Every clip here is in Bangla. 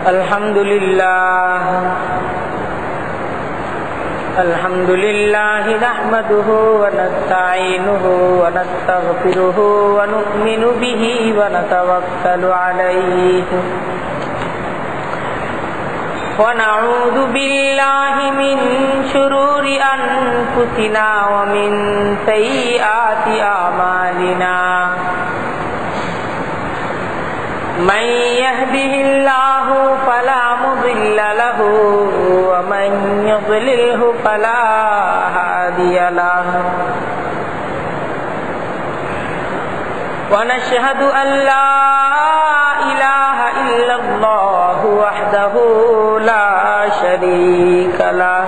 الحمد لله نحمده ونستعينه ونستغفره ونؤمن به ونتوكل عليه ونعوذ بالله من شرور أنفسنا ومن سيئات أعمالنا من يهده الله فلا مضل له ومن يضلله فلا هادي له ونشهد أن لا إله إلا الله وحده لا شريك له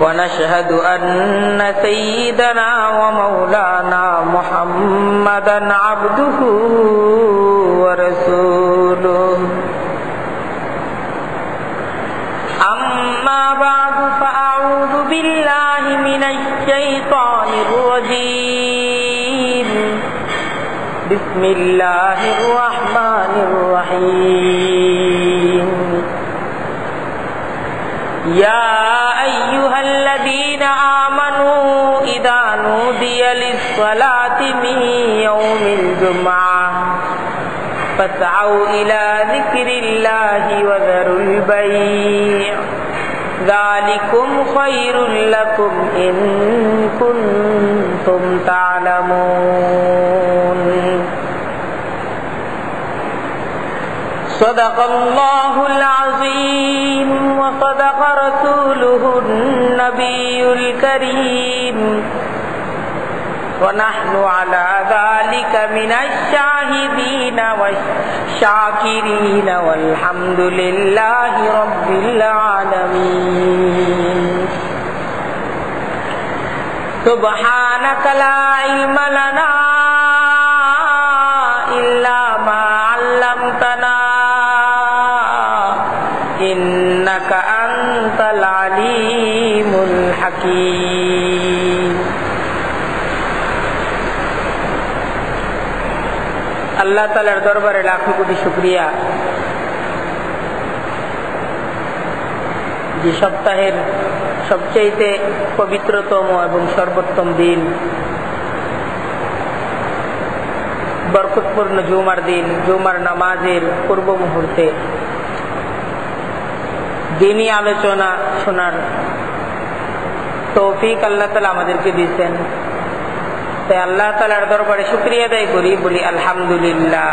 ونشهد أن سيدنا ومولانا محمدا عبده ورسوله أما بعد فأعوذ بالله من الشيطان الرجيم بسم الله الرحمن الرحيم يا أيها الذين آمنوا إذا نودي للصلاة من يوم الجمعة فاسعوا إلى ذكر الله وذروا البيع ذلكم خير لكم إن كنتم تعلمون صدق الله العظيم وصدق رسوله النبي الكريم ونحن على ذلك من الشاهدين والشاكرين والحمد لله رب العالمين سبحانك لا علم لنا إلا ما علمتنا إنك أنت العليم الحكيم আল্লাহ তাআলার দরবারে লাখো কোটি শুকরিয়া যে সপ্তাহের সবচেয়ে পবিত্রতম এবং সর্বোত্তম দিন বরকতপূর্ণ জুমার দিন, জুমার নামাজের পূর্ব মুহূর্তে দ্বীনি আলোচনা শোনার তৌফিক আল্লাহ তাআলা আমাদেরকে দিয়েছেন। তাই আল্লাহ তাআলার দরবারে শুকরিয়া আদায় করি, বলি আলহামদুলিল্লাহ।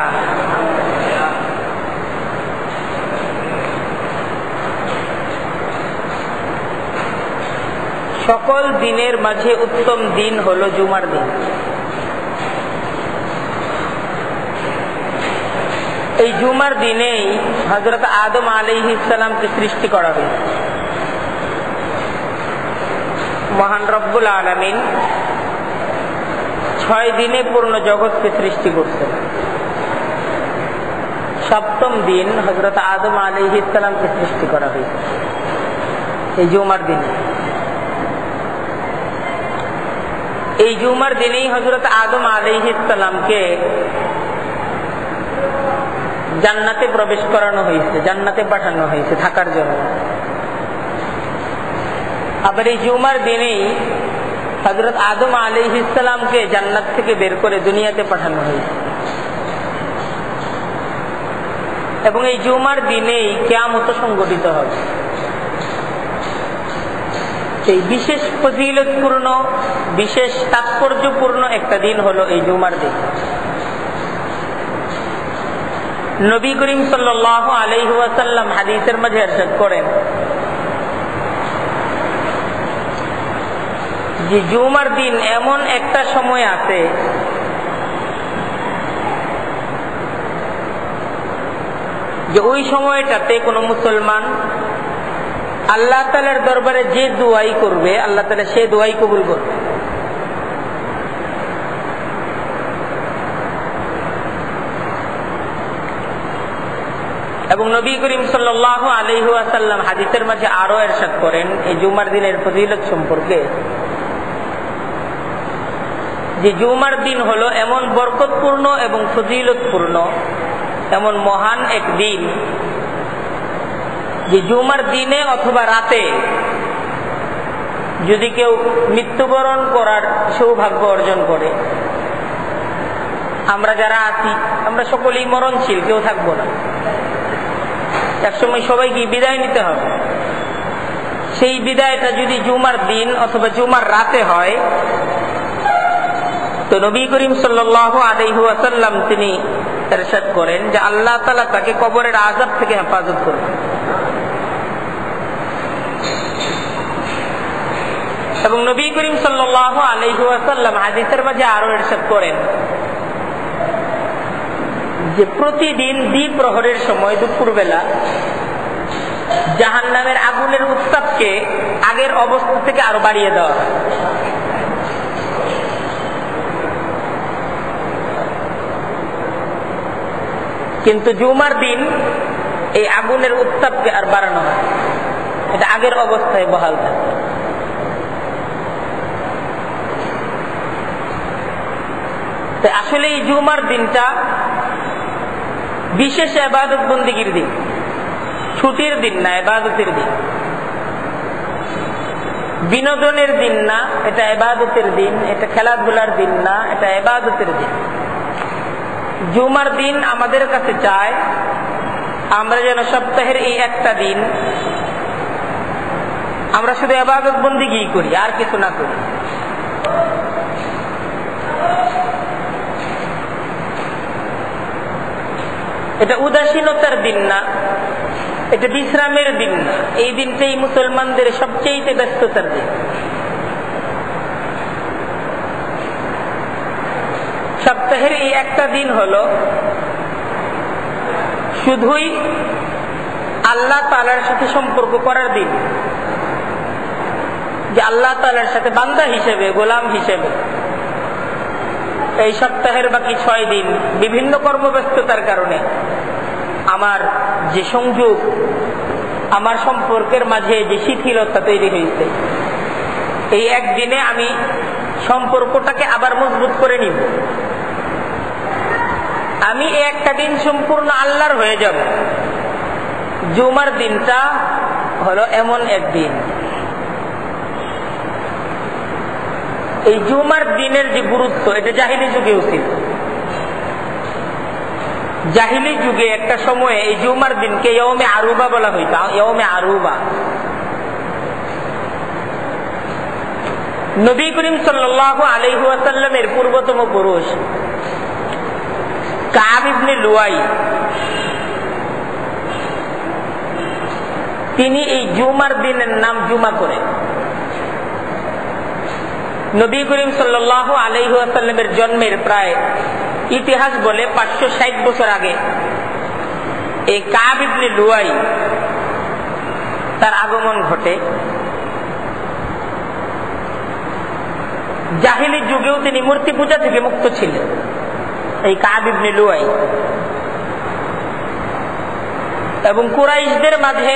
সকল দিনের মাঝে উত্তম দিন হলো জুমার দিন। এই জুমার দিনেই হযরত আদম আলাইহিস সালামকে সৃষ্টি করা হয়েছে। মহান রব্বুল আলামিন 6 দিনে পূর্ণ জগৎকে সৃষ্টি করছেন। সপ্তম দিন হযরত আদম আলাইহিস সালামকে সৃষ্টি করা হয়েছে এই জুমার দিনে। এই জুমার দিনেই হযরত আদম আলাইহিস সালামকে জান্নাতে প্রবেশ করানো হয়েছে, জান্নাতে পাঠানো হয়েছে থাকার জন্য। আবার এই জুমার দিনেই হযরত আদম আলাইহিস সালামকে জান্নাত থেকে বের করে দুনিয়াতে পাঠানো হয়েছে। এবং এই জুমার দিনেই কিয়ামত সংঘটিত হবে। এই বিশেষ ফজিলতপূর্ণ, বিশেষ তাৎপর্যপূর্ণ একটা দিন হলো এই জুমার দিন। নবী করিম সাল্লাল্লাহু আলাইহি ওয়াসাল্লাম হাদিসের মাঝে ইরশাদ করেন যে জুমার দিন এমন একটা সময় আছে যে ওই সময়টাতে কোন মুসলমান আল্লাহ তাআলার দরবারে যে দোয়াই করবে আল্লাহ তাআলা সেই দোয়াই কবুল করবে। এবং নবী করিম সাল্লাল্লাহু আলাইহি ওয়াসাল্লাম হাদিসের মাঝে আরো ইরশাদ করেন এই জুমার দিনের ফজিলত সম্পর্কে যে জুমার দিন হলো এমন বরকতপূর্ণ এবং ফজিলতপূর্ণ এমন মহান এক দিন যে জুমার দিনে অথবা রাতে যদি কেউ মৃত্যুবরণ করার সৌভাগ্য অর্জন করে, আমরা যারা আছি আমরা সকলেই মরণশীল, কেউ থাকবো না, একসময় সবাইকে বিদায় নিতে হবে। সেই বিদায়টা যদি জুমার দিন অথবা জুমার রাতে হয়, তো নবী করিম সাল্লাল্লাহু আলাইহি ওয়াসাল্লাম তিনি ইরশাদ করেন যে আল্লাহ তাআলা তাকে কবরের আযাব থেকে হেফাজত করবেন। এবং নবী করিম সাল্লাল্লাহু আলাইহি ওয়াসাল্লাম হাদিসের মাঝে আরো ইরশাদ করেন যে প্রতিদিন দ্বিপ্রহরের সময় দুপুরবেলা জাহান্নামের আগুনের উত্তাপকে আগের অবস্থা থেকে আরো বাড়িয়ে দেওয়া হয়। কিন্তু জুমার দিন এই আগুনের উত্তাপকে আর বাড়ানো হয়, এটা আগের অবস্থায় বহাল থাকে। আসলে এই জুমার দিনটা বিশেষ ইবাদত বন্দেগীর দিন, ছুটির দিন না, ইবাদতের দিন, বিনোদনের দিন না, এটা ইবাদতের দিন, এটা খেলাধুলার দিন না, এটা ইবাদতের দিন। জুমার দিন আমাদের কাছে চায় আমরা যেন সপ্তাহের এই একটা দিন আমরা শুধু ইবাদত বন্দেগী করি, আর কিছু না করি। এটা উদাসীনতার দিন না, এটা বিশ্রামের দিন না, এই দিনটাই মুসলমানদের সবচেয়ে ব্যস্ততার দিন। সপ্তাহের এই একটা দিন হলো শুধুই আল্লাহ তাআলার সাথে সম্পর্ক করার দিন, যে আল্লাহ তাআলার সাথে বান্দা হিসেবে, গোলাম হিসেবে এই সপ্তাহের বাকি 6 দিন বিভিন্ন কর্মব্যস্ততার কারণে আমার যে সংযোগ, আমার সম্পর্কের মাঝে যে শিথিলতা তৈরি হয়েছে, এই একদিনে আমি সম্পর্কটাকে আবার মজবুত করে নিব। আমি এই একটা দিন সম্পূর্ণ আল্লাহর হয়ে যাব। জুমার দিনটা হলো এমন একদিন, এই জুমার দিনের যে গুরুত্ব, এটা জাহিলি যুগেও ছিল। জাহিলি যুগে একটা সময়ে এই জুমার দিনকে ইয়ৌমে আরুবা বলা হইত, ইয়ৌমে আরুবা। নবী করিম সাল্লাল্লাহু আলাইহি ওয়াসাল্লামের পূর্বতম পুরুষ কাব ইবনে লুয়াই, তিনি এই জুমার দিনের নাম জুমা করেন। নবী করিম সাল্লাল্লাহু আলাইহি ওয়াসাল্লামের জন্মের প্রায় ইতিহাস বলে 560 বছর আগে এই কাব ইবনে লুয়াই তার আগমন ঘটে। জাহিলি যুগেও তিনি মূর্তি পূজা থেকে মুক্ত ছিলেন, এই কাব ইবনে লুয়াই। এবং কুরাইশদের মাঝে,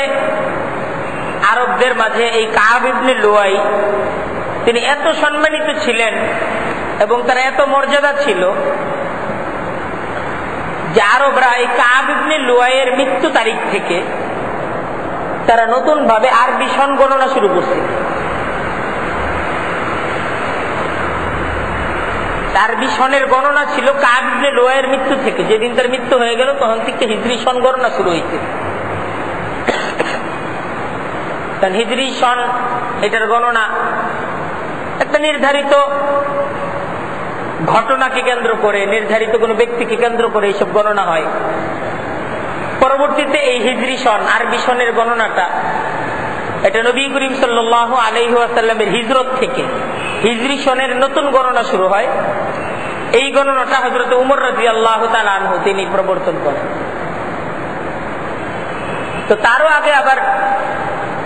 আরবদের মাঝে এই কাব ইবনে লুয়াই তিনি এত সম্মানিত ছিলেন এবং তার এত মর্যাদা ছিল যে আরবরা এই কাব ইবনে লুয়াইয়ের মৃত্যু তারিখ থেকে তারা নতুন ভাবে আরবি সন গণনা শুরু করছে। আরবি সনের গণনা ছিল কাব ইবনে লুয়াইয়ের মৃত্যু থেকে, যেদিন তার মৃত্যু হয়ে গেল তখন থেকে হিজরি সন গণনা শুরু হয়েছে। কারণ হিজরি সন এটার গণনা একটা নির্ধারিত ঘটনাকে কেন্দ্র করে, নির্ধারিত কোন ব্যক্তিকে কেন্দ্র করে এইসব গণনা হয়। পরবর্তীতে এই হিজরি সন, আরবি সনের গণনাটা, এটা নবী করিম সাল্লাল্লাহু আলাইহি ওয়াসাল্লামের হিজরত থেকে হিজরি সনের নতুন গণনা শুরু হয়। এই গণনাটা হযরত উমর রাদিয়াল্লাহু তাআলা আনহু তিনি প্রবর্তন করেন। তো তারও আগে আবার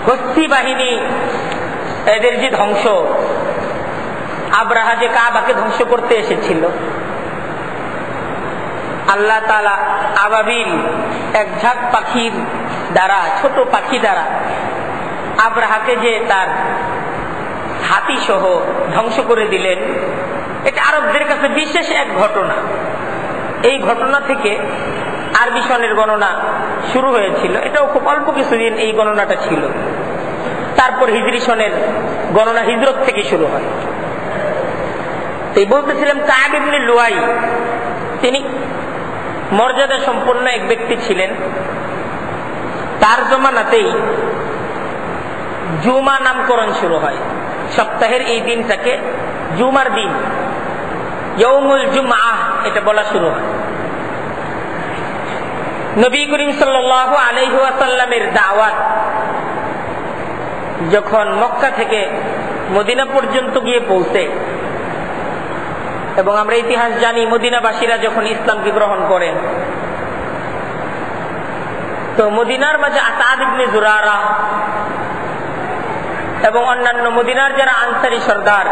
হস্তি বাহিনী, এদের যে ধ্বংস, আব্রাহা যে কাবাকে ধ্বংস করতে এসেছিল, আল্লাহ তাআলা আবাবিল এক ঝাঁক পাখির দ্বারা, ছোট পাখি দ্বারা আব্রাহাকে যে তার হাতি সহ ধ্বংস করে দিলেন, এটা আরবদের কাছে বিশেষ এক ঘটনা। এই ঘটনা থেকে আরবি সনের গণনা শুরু হয়েছিল, এটাও খুব অল্প কিছুদিন এই গণনাটা ছিল। তারপর হিজরি সনের গণনা হিজরত থেকে শুরু হয়। তাই বলতেছিলাম কাব ইবনে লুয়াই তিনি মর্যাদা সম্পন্ন এক ব্যক্তি ছিলেন। তার জমানাতেই জুমা নামকরণ শুরু হয়। সপ্তাহের এই দিনটাকে জুমার দিন, ইয়াউমুল জুমআহ এটা বলা শুরু হয়। নবী করিম সাল্লাল্লাহু আলাইহি ওয়াসাল্লামের দাওয়াত যখন মক্কা থেকে মদিনা পর্যন্ত গিয়ে পৌঁছে, এবং আমরা ইতিহাস জানি মদিনাবাসীরা যখন ইসলামকে গ্রহণ করেন, তো মদিনার মাঝে আসাদ ইবনে জুরারা এবং অন্যান্য মদিনার যারা আনসারী সর্দার,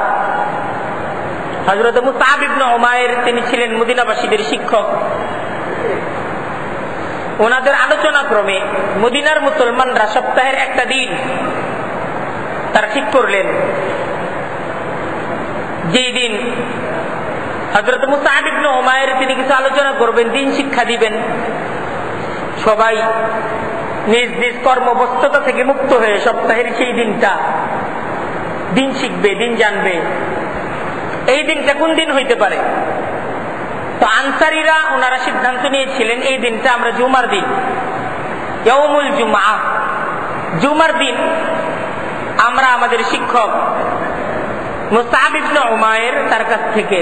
হযরত মুসআব ইবনে উমাইর তিনি ছিলেন মদিনাবাসীদের শিক্ষক। ওনাদের আলোচনা ক্রমে মদিনার মুসলমানরা সপ্তাহের একটা দিন তারা ঠিক করলেন, যেই দিন হযরত মুসআব ইবনে উমাইর তিনি কিছু আলোচনা করবেন, দিন শিক্ষা দিবেন। সবাই নিজ নিজ কর্মব্যস্ততা থেকে মুক্ত হয়ে সপ্তাহের সেই দিনটা দিন শিখবে, দিন জানবে। এই দিনটা কোন দিন হইতে পারে? তো আনসারীরা ওনারা সিদ্ধান্ত নিয়েছিলেন এই দিনটা আমরা জুমার দিন, ইয়াউমুল জুমআহ, জুমার দিন আমরা আমাদের শিক্ষক মুসআব ইবনে উমাইর তার কাছ থেকে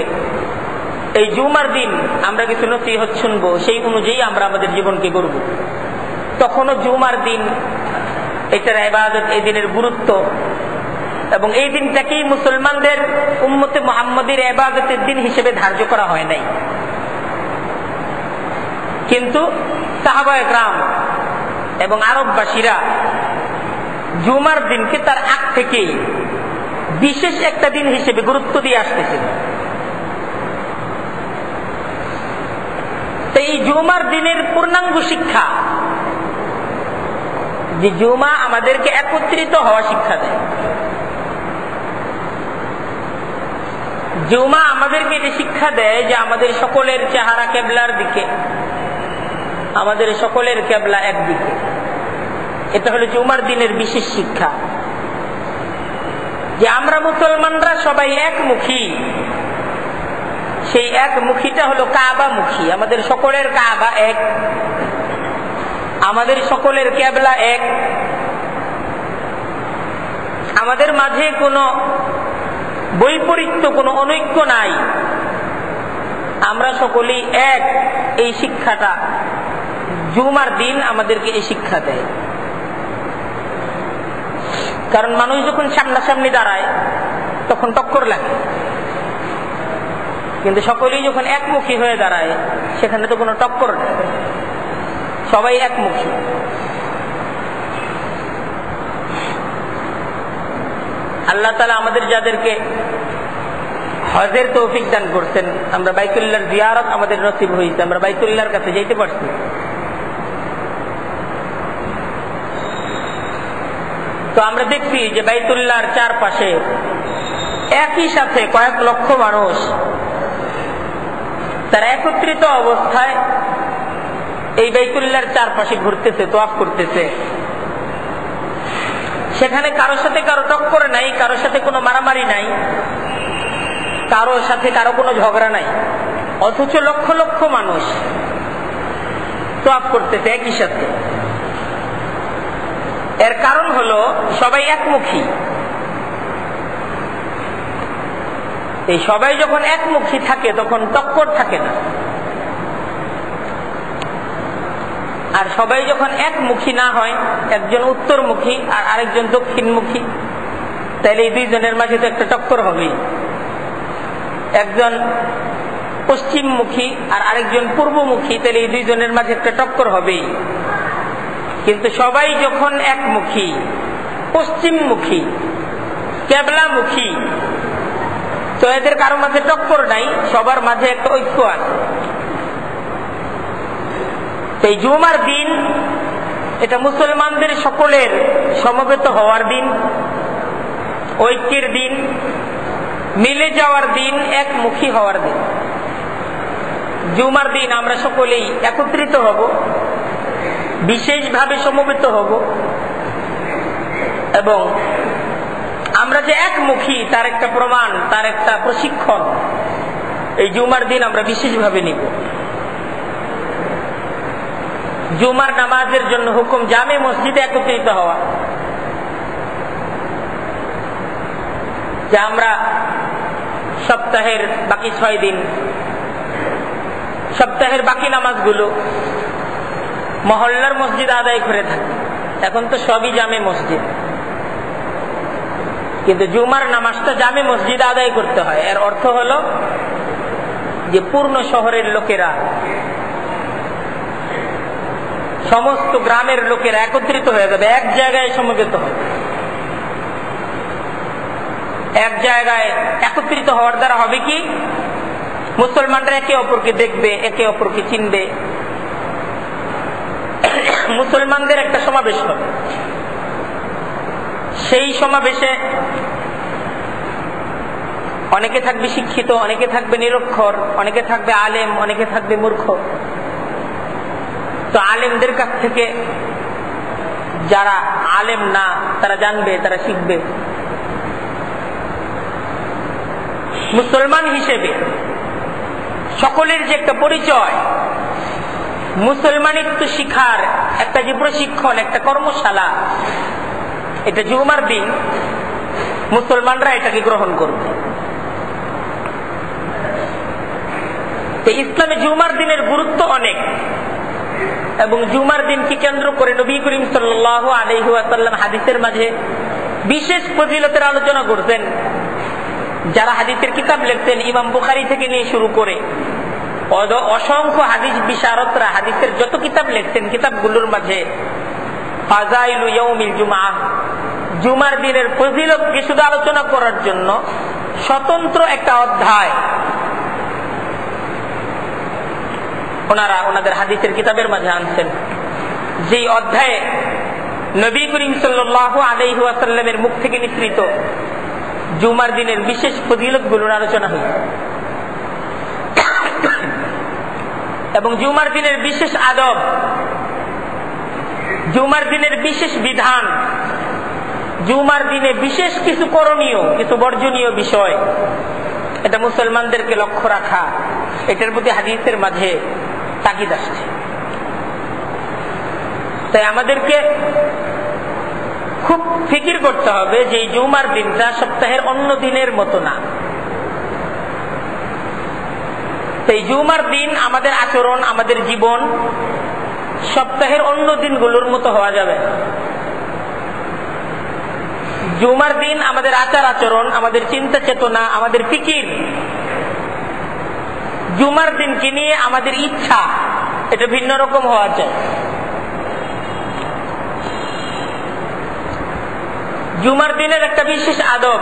এই জুমার দিন আমরা কিছু নসিহত শুনবো, সেই অনুযায়ী আমরা আমাদের জীবনকে গড়ব। তখনও জুমার দিন এটার ইবাদত, এই দিনের গুরুত্ব এবং এই দিনটাকেই মুসলমানদের উম্মতে মুহাম্মাদের ইবাদতের দিন হিসেবে ধার্য করা হয় নাই। কিন্তু সাহাবায়ে কেরাম এবং আরববাসীরা জুমার দিনকে তার আগ থেকেই বিশেষ একটা দিন হিসেবে গুরুত্ব দিয়ে আসতেছে। এই জুমার দিনের পূর্ণাঙ্গ শিক্ষা, যে জুমা আমাদেরকে একত্রিত হওয়া শিক্ষা দেয়। জুমা আমাদেরকে এটি শিক্ষা দেয় যে আমাদের সকলের চেহারা কেবলার দিকে, আমাদের সকলের কেবলা একদিকে। এটা হলো জুমার দিনের বিশেষ শিক্ষা, যে আমরা মুসলমানরা সবাই একমুখী। সেই একমুখীটা হলো কাবামুখী, আমাদের সকলের কাবা এক, আমাদের সকলের কেবলা এক, আমাদের মাঝে কোনো বৈপরীত্য, কোনো অনৈক্য নাই, আমরা সকলেই এক। এই শিক্ষাটা জুমার দিন আমাদেরকে এই শিক্ষা দেয়। কারণ মানুষ যখন সামনাসামনি দাঁড়ায় তখন টক্কর লাগে, কিন্তু সকলেই যখন একমুখী হয়ে দাঁড়ায় সেখানে তো কোনো টক্কর নেই, সবাই একমুখী। আল্লাহ তাআলা আমাদের যাদেরকে হজের তৌফিক দান করছেন, আমরা বাইতুল্লাহর জিয়ারত আমাদের নসিব হয়েছে, আমরা বাইতুল্লাহর কাছে যেতে পারছি। তো আমরা দেখছি যে বাইতুল্লাহর চারপাশে একই সাথে কয়েক লক্ষ মানুষ তারা একত্রিত অবস্থায় এই বাইতুল্লাহর চারপাশে ঘুরতেছে, তোয়াফ করতেছে। সেখানে কারোর সাথে কারো টক্কর নাই, কারোর সাথে কোনো মারামারি নাই, কারোর সাথে কারো কোনো ঝগড়া নাই, অথচ লক্ষ লক্ষ মানুষ তোয়াফ করতেছে একই সাথে। এর কারণ হলো সবাই একমুখী। এই সবাই যখন একমুখী থাকে তখন টক্কর থাকে না। আর সবাই যখন একমুখী না হয়, একজন উত্তরমুখী আর আরেকজন দক্ষিণমুখী, তাহলে এই দুইজনের মাঝে তো একটা টক্কর হবে। একজন পশ্চিমমুখী আর আরেকজন পূর্বমুখী, তাহলে এই দুইজনের মাঝে একটা টক্কর হবেই। কিন্তু সবাই যখন একমুখী, পশ্চিমমুখী, কেবলামুখী, তো এদের কারো মাঝে টক্কর নাই, সবার মাঝে একটা ঐক্য আছে। এই জুমার দিন এটা মুসলমানদের সকলের সমবেত হওয়ার দিন, ঐক্যের দিন, মিলে যাওয়ার দিন, একমুখী হওয়ার দিন। জুমার দিন আমরা সকলেই একত্রিত হব, বিশেষভাবে সমবেত হব এবং আমরা যে একমুখী তার একটা প্রমাণ, তার একটা প্রশিক্ষণ এই জুমার দিন আমরা বিশেষভাবে নিব। জুমার নামাজের জন্য হুকুম জামে মসজিদে একত্রিত হওয়া, যে আমরা সপ্তাহের বাকি 6 দিন, সপ্তাহের বাকি নামাজগুলো মহল্লার মসজিদ আদায় করে থাকি। এখন তো সবই জামে মসজিদ, কিন্তু জুমার নামাজটা জামে মসজিদ আদায় করতে হয়। এর অর্থ হলো যে পূর্ণ শহরের লোকেরা, সমস্ত গ্রামের লোকেরা একত্রিত হয়ে যাবে, এক জায়গায় সমবেত হবে। এক জায়গায় একত্রিত হওয়ার দ্বারা হবে কি, মুসলমানরা একে অপরকে দেখবে, একে অপরকে চিনবে, মুসলমানদের একটা সমাবেশ হবে। সেই সমাবেশে অনেকে থাকবে শিক্ষিত, অনেকে থাকবে নিরক্ষর, অনেকে থাকবে আলেম, অনেকে থাকবে মূর্খ। তো আলেমদের কাছ থেকে যারা আলেম না তারা জানবে, তারা শিখবে। মুসলমান হিসেবে সকলের যে একটা পরিচয়, মুসলমানিত্ব শিখার একটা যে প্রশিক্ষণ, একটা কর্মশালা, এটা জুমার দিন মুসলমানরা এটাকে গ্রহণ করবে। ইসলামে জুমার দিনের গুরুত্ব অনেক, এবং জুমার দিনকে কেন্দ্র করে নবী করিম সাল্লাল্লাহু আলাইহি ওয়াসাল্লাম হাদিসের মাঝে বিশেষ ফজিলতের আলোচনা করতেন। যারা হাদিসের কিতাব লিখতেন, ইমাম বুখারী থেকে নিয়ে শুরু করে অসংখ্য হাদিস বিশারদরা হাদিসের যত কিতাব লিখতেন, কিতাবগুলোর মাঝে ফাজাইলু ইয়াউমিল জুমআহ, জুমার দিনের ফজিলতকে শুধু আলোচনা করার জন্য স্বতন্ত্র একটা অধ্যায় ওনারা ওনাদের হাদিসের কিতাবের মাঝে আনছেন। যেই অধ্যায়ে নবী করিম সাল্লাল্লাহু আলাইহি ওয়াসাল্লামের মুখ থেকে নিঃসৃত জুমার দিনের বিশেষ ফজিলতগুলোর আলোচনা হয়েছে, এবং জুমার দিনের বিশেষ আদব, জুমার দিনের বিশেষ বিধান, জুমার দিনে বিশেষ কিছু করণীয়, কিছু বর্জনীয় বিষয়, এটা মুসলমানদেরকে লক্ষ্য রাখা, এটার প্রতি হাদিসের মাঝে তাকিদ আসছে। তাই আমাদেরকে খুব ফিকির করতে হবে যে এই জুমার দিনটা সপ্তাহের অন্য দিনের মতো না। এই জুমার দিন আমাদের আচরণ, আমাদের জীবন সপ্তাহের অন্য দিনগুলোর মতো হওয়া যাবে। জুমার দিন আমাদের আচার আচরণ, আমাদের চিন্তা চেতনা, আমাদের ফিকির, জুমার দিনকে নিয়ে আমাদের ইচ্ছা, এটা ভিন্ন রকম হওয়া চাই। জুমার দিনের একটা বিশেষ আদব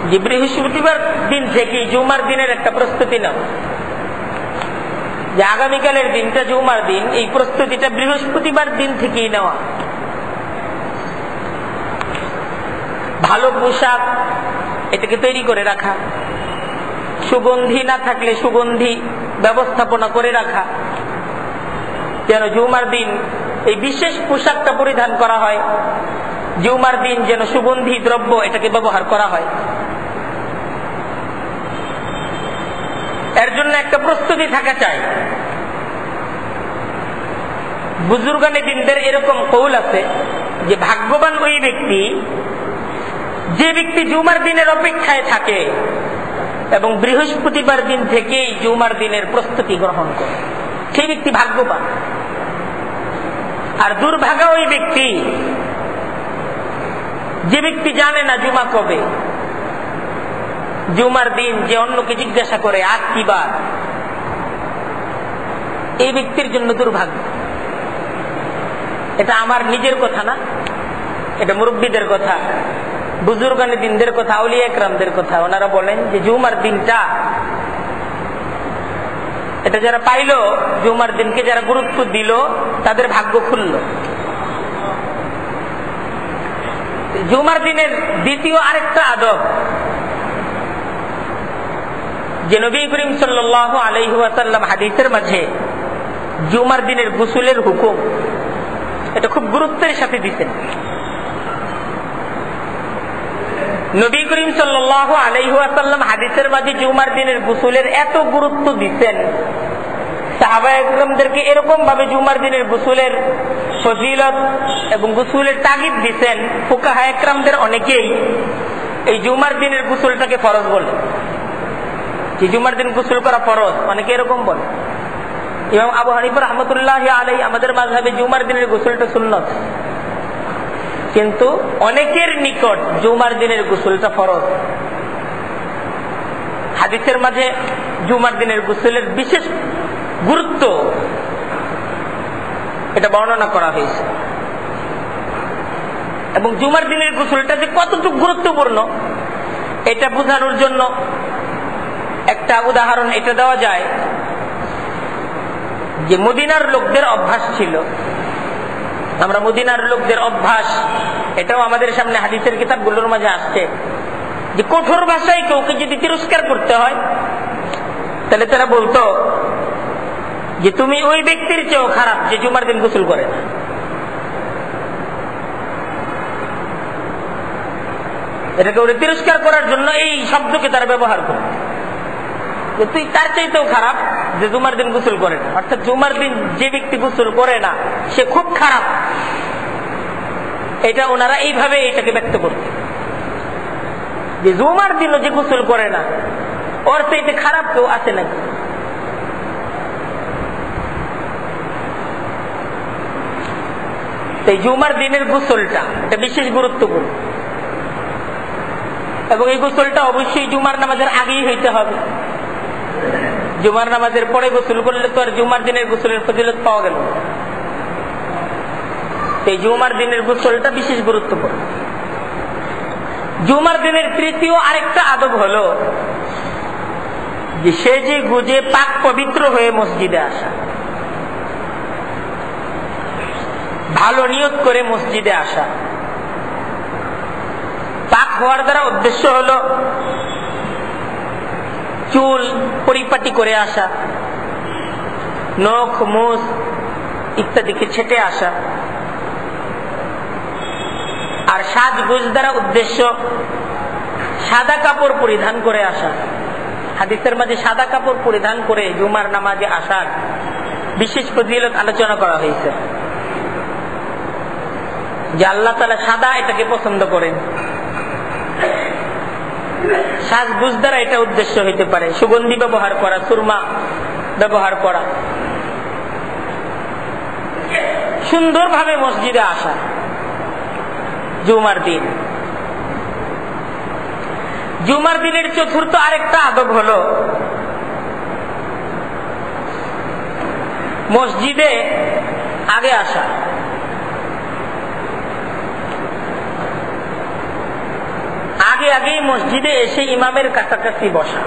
যে বৃহস্পতিবার দিন থেকে জুমার দিনের একটা প্রস্তুতি নাও, যে আগামীকালের দিনটা জুমার দিন, এই প্রস্তুতিটা বৃহস্পতিবার দিন থেকেই নেওয়া। ভালো পোশাক এটাকে তৈরি করে রাখা, সুগন্ধি না থাকলে সুগন্ধি ব্যবস্থাপনা করে রাখা, যেন জুমার দিন এই বিশেষ পোশাকটা পরিধান করা হয়, জুমার দিন যেন সুগন্ধি দ্রব্য এটাকে ব্যবহার করা হয়। এর জন্য একটা প্রস্তুতি থাকা চাই। বুজুর্গানে দিনদের এরকম কৌল আছে যে ভাগ্যবান ওই ব্যক্তি যে ব্যক্তি জুমার দিনের অপেক্ষায় থাকে এবং বৃহস্পতিবার দিন থেকেই জুমার দিনের প্রস্তুতি গ্রহণ করে, সেই ব্যক্তি ভাগ্যবান। আর দুর্ভাগা ওই ব্যক্তি যে ব্যক্তি জানে না জুমা কবে, জুমার দিন যে অন্যকে জিজ্ঞাসা করে আজ কি বার, এই ব্যক্তির জন্য দুর্ভাগ্য। এটা আমার নিজের কথা না, এটা মুরব্বীদের কথা, বুজুর্গানে দিনদের কথা, আউলিয়া একরামদের কথা। ওনারা বলেন যে জুমার দিনটা এটা যারা পাইল, জুমার দিনকে যারা গুরুত্ব দিল, তাদের ভাগ্য খুলল। জুমার দিনের দ্বিতীয় আরেকটা আদব, যে নবী করিম সাল্লাল্লাহু আলাইহি ওয়াসাল্লাম হাদিসের মাঝে জুমার দিনের গোসলের হুকুম এটা খুব গুরুত্বের সাথে দিতেন। নবী করিম সাল্লাল্লাহু আলাইহি ওয়াসাল্লাম হাদিসের মাঝে জুমার দিনের গোসলের এত গুরুত্ব দিতেন, সাহাবায়ে কেরামদেরকে এরকম ভাবে জুমার দিনের গোসলের ফজিলত এবং গোসলের তাগিদ দিতেন, ফুকাহায়ে কেরামদের অনেকেই এই জুমার দিনের গোসলটাকে ফরজ বলে, যে জুমার দিন গোসল করা ফরজ, অনেকে এরকম বলে। ইমাম আবু হানিফা রাহমাতুল্লাহি আলাইহি আমাদের মাযহাবে জুমার দিনের গোসলটা সুন্নাত, কিন্তু অনেকের নিকট জুমার দিনের গোসলটা ফরজ। হাদিসের মাঝে জুমার দিনের গোসলের বিশেষ গুরুত্ব এটা বর্ণনা করা হয়েছে, এবং জুমার দিনের গোসলটা যে কতটুকু গুরুত্বপূর্ণ এটা বোঝানোর জন্য একটা উদাহরণ এটা দেওয়া যায় যে মদিনার লোকদের অভ্যাস ছিল, আমরা মদিনার লোকদের অভ্যাস এটাও আমাদের সামনে হাদিসের কিতাবগুলোর মাঝে আসছে, যে কঠোর ভাষায় কাউকে যদি তিরস্কার করতে হয় তাহলে তারা বলতো যে তুমি ওই ব্যক্তির চেয়েও খারাপ যে জুমার দিন গোসল করে না। এটাকে ওরা তিরস্কার করার জন্য এই শব্দকে তারা ব্যবহার করে, যে তুই তার চাইতেও খারাপ যে জুমার দিন গোসল করে না, অর্থাৎ জুমার দিন যে ব্যক্তি গোসল করে না সে খুব খারাপ। এটা ওনারা এইভাবে এটাকে ব্যক্ত করত, যে জুমার দিনও যে গোসল করে না ওর চাইতে খারাপ কেউ আছে নাকি। এই জুমার দিনের গোসলটা এটা বিশেষ গুরুত্বপূর্ণ, এবং এই গোসলটা অবশ্যই জুমার নামাজের আগেই হইতে হবে। জুমার নামাজের পরে গোসল করলে তো আর জুমার দিনের গোসলের ফজিলত পাওয়া গেল। এই জুমার দিনের গোসলটা বিশেষ গুরুত্বপূর্ণ। জুমার দিনের তৃতীয় আরেকটা আদব হলো যে সেজে গুজে পাক পবিত্র হয়ে মসজিদে আসা, ভালো নিয়ত করে মসজিদে আসা। পাক হওয়ার দ্বারা উদ্দেশ্য হলো চুল পরিপাটি করে আসা, নখ মুছ ইত্যাদিকে ছেটে আসা, আর সাজগোজ দ্বারা উদ্দেশ্য সাদা কাপড় পরিধান করে আসা। হাদিসের মাঝে সাদা কাপড় পরিধান করে জুমার নামাজে আসার বিশেষ ফজিলত আলোচনা করা হয়েছে, যে আল্লাহ তাআলা সাদা এটাকে পছন্দ করেন। সাজগোজ দ্বারা এটা উদ্দেশ্য হইতে পারে সুগন্ধি ব্যবহার করা, সুরমা ব্যবহার করা, সুন্দরভাবে মসজিদে আসা জুমার দিন। জুমার দিনের চতুর্থ আরেকটা আদব হলো মসজিদে আগে আসা। আগে আগেই মসজিদে এসে ইমামের কাছাকাছি বসা।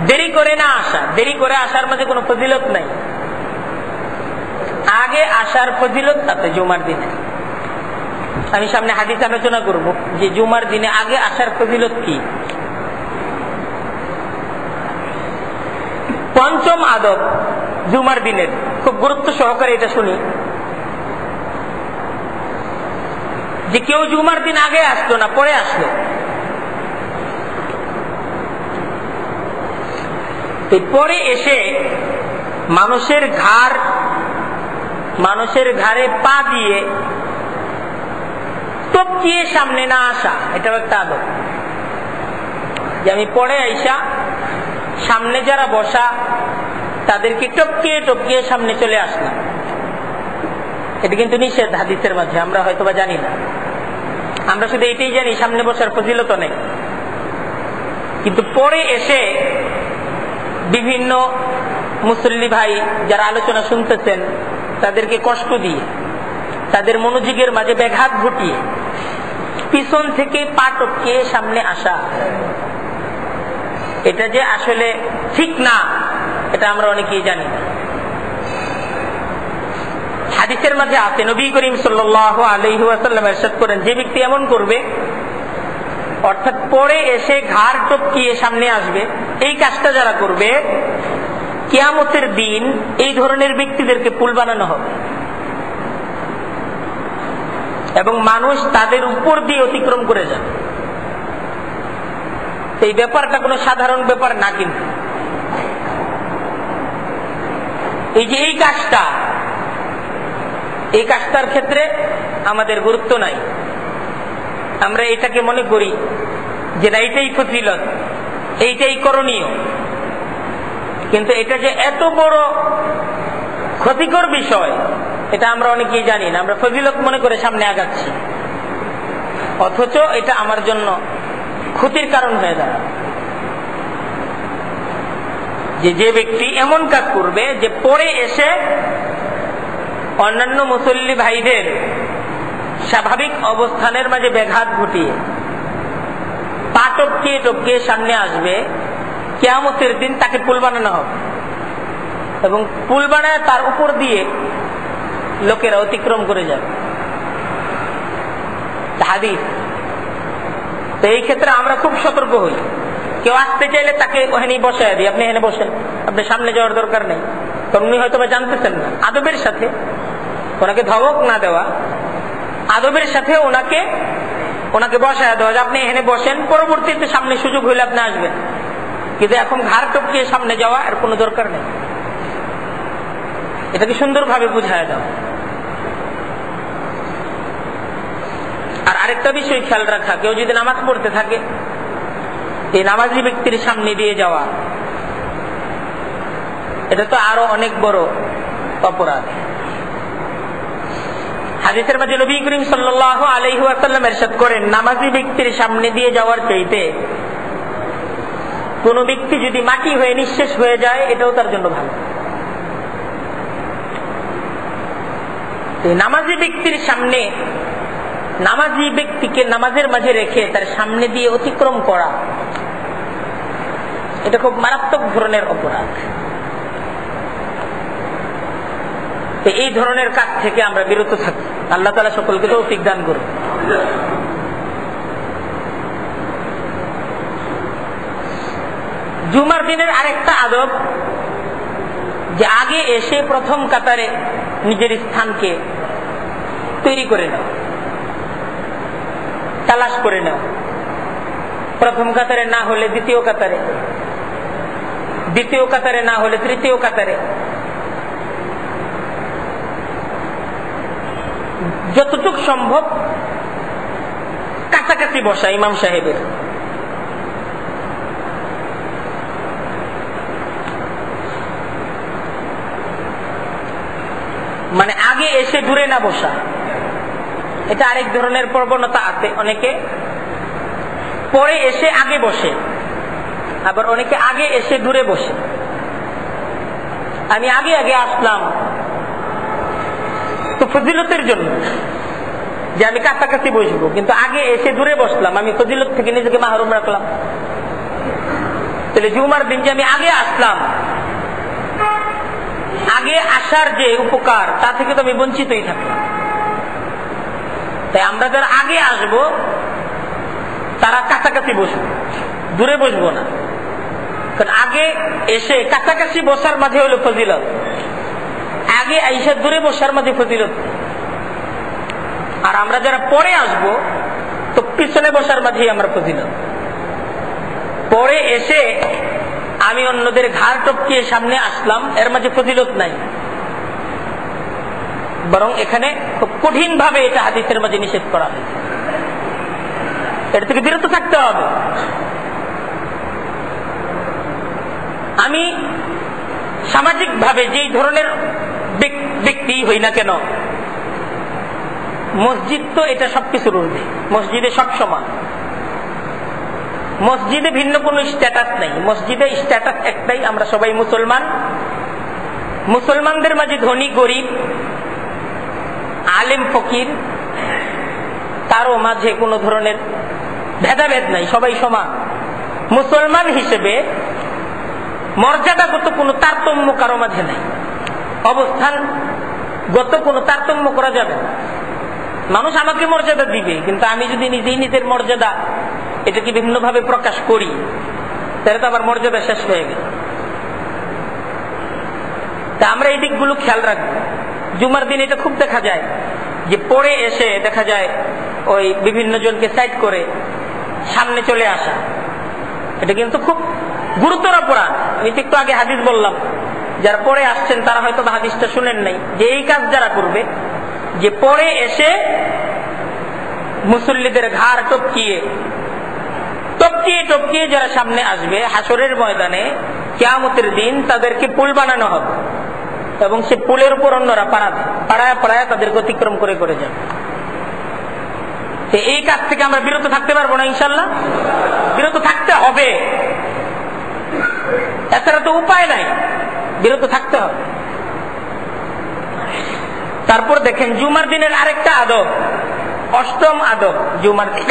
দেরি করে না আসা, দেরি করে আসার মাঝে কোনো ফজিলত নাই, আগে আসার ফজিলত আছে জুমার দিনে। আমি সামনে হাদিস আলোচনা করব যে জুমার দিনে আগে আসার ফজিলত কি। পঞ্চম আদব জুমার দিনের, খুব গুরুত্ব সহকারে এটা শুনি, যে কেউ জুমার দিন আগে আসলো না, পরে আসলো। পরে এসে মানুষের ঘাড়ে পা দিয়ে টপকিয়ে সামনে না আসা, এটাও একটা আদব। যে আমি পরে আইসা সামনে যারা বসা তাদেরকে টপকিয়ে টপকিয়ে সামনে চলে আসলাম, এটা কিন্তু নিষেধ হাদিসের মাঝে। আমরা হয়তো বা জানি না, আমরা শুধু এটাই জানি সামনে বসার ফজিলত নেই, কিন্তু পরে এসে বিভিন্ন মুসল্লি ভাই যারা আলোচনা শুনতেছেন তাদেরকে কষ্ট দিয়ে, তাদের মনোযোগের মাঝে ব্যাঘাত ঘটিয়ে পিছন থেকে পা টপকিয়ে সামনে আসা, এটা যে আসলে ঠিক না এটা আমরা অনেকেই জানি না। হাদিসের মাঝে আছে, নবী করিম সাল্লাল্লাহু আলাইহি ওয়াসাল্লাম ইরশাদ করেন, যে ব্যক্তি এমন করবে অর্থাৎ পরে এসে ঘাড় টপকিয়ে সামনে আসবে, এই কাজটা যারা করবে কিয়ামতের দিন এই ধরনের ব্যক্তিদেরকে পুল বানানো হবে এবং মানুষ তাদের উপর দিয়ে অতিক্রম করে যাবে। এই ব্যাপারটা কোনো সাধারণ ব্যাপার না, কিন্তু এই যে এই কাজটার ক্ষেত্রে আমাদের গুরুত্ব নাই। আমরা এটাকে মনে করি যে না, এইটাই ফজিলত, এইটাই করণীয়, কিন্তু এটা যে এত বড় ক্ষতিকর বিষয় এটা আমরা অনেকেই জানি না। আমরা ফজিলত মনে করে সামনে আগাচ্ছি, অথচ এটা আমার জন্য ক্ষতির কারণ হয়ে দাঁড়ায়। যে ব্যক্তি এমন কাজ করবে যে পরে এসে অন্যান্য মুসল্লি ভাইদের স্বাভাবিক অবস্থানের মাঝে ব্যাঘাত ঘটিয়ে পা টপকিয়ে টপকিয়ে সামনে আসবে, কিয়ামতের দিন তাকে পুল বানানো হবে এবং পুল বানায় তার উপর দিয়ে লোকেরা অতিক্রম করে যাবে। হাদিস। তো এই ক্ষেত্রে আমরা খুব সতর্ক হই। কেউ আসতে চাইলে তাকে ওখানেই বসায় দিই, আপনি এখানে বসেন, আপনি সামনে যাওয়ার দরকার নেই। কারণ উনি হয়তো বা জানতেছেন না। আদবের সাথে ওনাকে ধমক না দেওয়া, আদবের সাথে ওনাকে বসায় দেওয়া যে আপনি এখানে বসেন, পরবর্তীতে সামনে সুযোগ হইলে আপনি আসবেন। কিন্তু এখন ঘাড় টপকিয়ে সামনে যাওয়া এর কোনো দরকার নেই। এটাকে সুন্দরভাবে বুঝায় দাও। আর আরেকটা বিষয় খেয়াল রাখা, কেউ যদি নামাজ পড়তে থাকে, এই নামাজি ব্যক্তির সামনে দিয়ে যাওয়া এটা তো আরো অনেক বড় অপরাধ। হাদিসের মাঝে নবী করিম সাল্লাল্লাহু আলাইহি ওয়াসাল্লাম ইরশাদ করেন, নামাজি ব্যক্তির সামনে দিয়ে যাওয়ার চাইতে কোন ব্যক্তি যদি মাটি হয়ে নিঃশেষ হয়ে যায় এটাও তার জন্য ভালো। নামাজি ব্যক্তির সামনে, নামাজি ব্যক্তিকে নামাজের মাঝে রেখে তার সামনে দিয়ে অতিক্রম করা এটা খুব মারাত্মক ধরনের অপরাধ। এই ধরনের কাজ থেকে আমরা বিরত থাকি। আল্লাহ তাআলা সকলকে তৌফিক দান করুন। জুমার দিনের আরেকটা আদব যে আগে এসে প্রথম কাতারে নিজের স্থানকে তৈরি করে নেওয়া, তালাশ করে নেওয়া। প্রথম কাতারে না হলে দ্বিতীয় কাতারে, দ্বিতীয় কাতারে না হলে তৃতীয় কাতারে, যতটুকু সম্ভব কাছাকাছি বসা ইমাম সাহেবের। মানে আগে এসে দূরে না বসা, এটা আরেক ধরনের প্রবণতা আছে। অনেকে পরে এসে আগে বসে, আবার অনেকে আগে এসে দূরে বসে। আমি আগে আগে আসলাম তো ফজিলতের জন্য, যে আমি কাছাকাছি বসবো, কিন্তু আগে এসে দূরে বসলাম, আমি ফজিলত থেকে নিজেকে মাহরুম রাখলাম। তাহলে জুমার দিন যে আমি আগে আসলাম, আগে আসার যে উপকার তা থেকে তো আমি বঞ্চিতই থাকলাম। তাই আমরা যারা আগে আসব তারা কাছাকাছি বসবো, দূরে বসবো না। কারণ আগে এসে কাছাকাছি বসার মাঝে হলো ফজিলত, আগে আইসা দূরে বসার মাঝে ফজিলত। আর আমরা যারা পরে আসব তো পিছনে বসার মাঝেই আমরা ফজিলত। পরে এসে আমি অন্যদের ঘাড় টপকিয়ে সামনে আসলাম, এর মাঝে ফজিলত নাই, বরং এখানে খুব কঠিন ভাবে এটা হাদিসের মাঝে নিষেধ করা হয়েছে। এটা থেকে বিরত থাকতে হবে। আমি সামাজিক ভাবে যেই ধরনের ব্যক্তি হই না কেন, মসজিদ তো এটা সবকিছুর ঊর্ধ্বে। মসজিদে সব সমান, মসজিদে ভিন্ন কোনো স্ট্যাটাস নেই। মসজিদে স্ট্যাটাস একটাই, আমরা সবাই মুসলমান। মুসলমানদের মাঝে ধনী গরিব, আলেম ফকির, তারও মাঝে কোনো ধরনের ভেদাভেদ নাই, সবাই সমান। মুসলমান হিসেবে মর্যাদাগত কোনো তারতম্য কারো মাঝে নাই, অবস্থানগত কোনো তারতম্য করা যাবে না। মানুষ আমাকে মর্যাদা দিবে, কিন্তু আমি যদি নিজেই নিজের মর্যাদা এটা কি বিভিন্নভাবে প্রকাশ করি, তাহলে তো আবার মর্যাদা শেষ হয়ে গেল। তা আমরা এই দিকগুলো খেয়াল রাখবো। জুমার দিন এটা খুব দেখা যায় যে পরে এসে দেখা যায় ওই বিভিন্ন জনকে সাইড করে সামনে চলে আসা, এটা কিন্তু খুব গুরুতর অপরাধ। আমি একটু আগে হাদিস বললাম, যারা পরে আসছেন তারা হয়তো হাদিসটা শুনেন নাই, যে এই কাজ যারা করবে, যে পরে এসে মুসল্লিদের ঘাড় টপকিয়ে যারা সামনে আসবে হাসরের ময়দানে কিয়ামতের দিন, তাদেরকে পুল বানানো হবে এবং সে পুলের উপর অন্যরা পাড়ায় তাদেরকে অতিক্রম করে করে যাবে। এই কাজ থেকে আমরা বিরত থাকতে পারবো না ইনশাল্লাহ? বিরত থাকতে হবে, এছাড়া তো উপায় নাই, বিরত থাকতে হবে। তারপর দেখেন জুমার দিনের আরেকটা আদব, অষ্টম আদব জুমার দিন,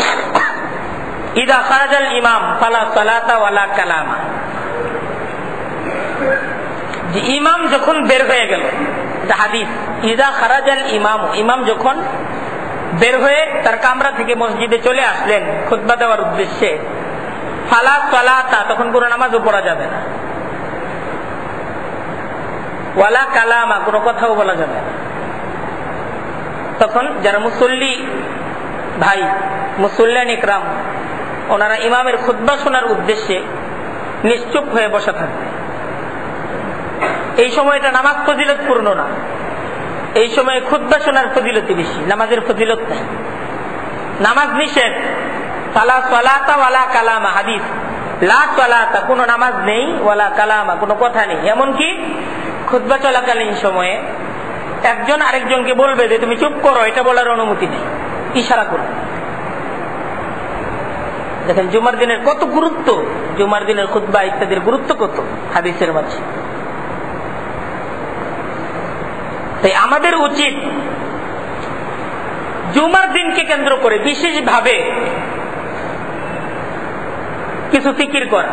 ইদা খারাজাল ইমাম ফালা সালাতা ওয়ালা কালামা। যে ইমাম যখন বের হয়ে গেল, হাদিস, ইদা খারাজাল ইমাম, ইমাম যখন বের হয়ে তার কামরা থেকে মসজিদে চলে আসলেন খুতবা দেওয়ার উদ্দেশ্যে, ফালা সালাতা, তখন কোনো নামাজও পড়া যাবে না, ওয়ালা কালামা, কোনো কথাও বলা যাবে না। তখন যারা মুসল্লি ভাই, মুসল্লিয়ান ইকরাম, ওনারা ইমামের খুতবা শোনার উদ্দেশ্যে নিশ্চুপ হয়ে বসা থাকবে। এই সময়টা নামাজ ফজিলতপূর্ণ না, এই সময়ে খুতবা শোনার ফজিলতি বেশি, নামাজের ফজিলত নাই। নামাজ নিষেধ, ফালা সালাতা ওয়ালা কালামা, হাদিস, লা সালাতা, কোনো নামাজ নেই, ওয়ালা কালামা, কোনো কথা নেই। এমনকি খুতবা চলাকালীন সময়ে একজন আরেকজনকে বলবে যে তুমি চুপ করো, এটা বলার অনুমতি নেই, ইশারা করো। দেখেন জুমার দিনের কত গুরুত্ব, জুমার দিনের খুতবা ইত্যাদির গুরুত্ব কত হাদিসের মাঝে। তাই আমাদের উচিত জুমার দিনকে কেন্দ্র করে বিশেষভাবে কিছু ফিকির করা,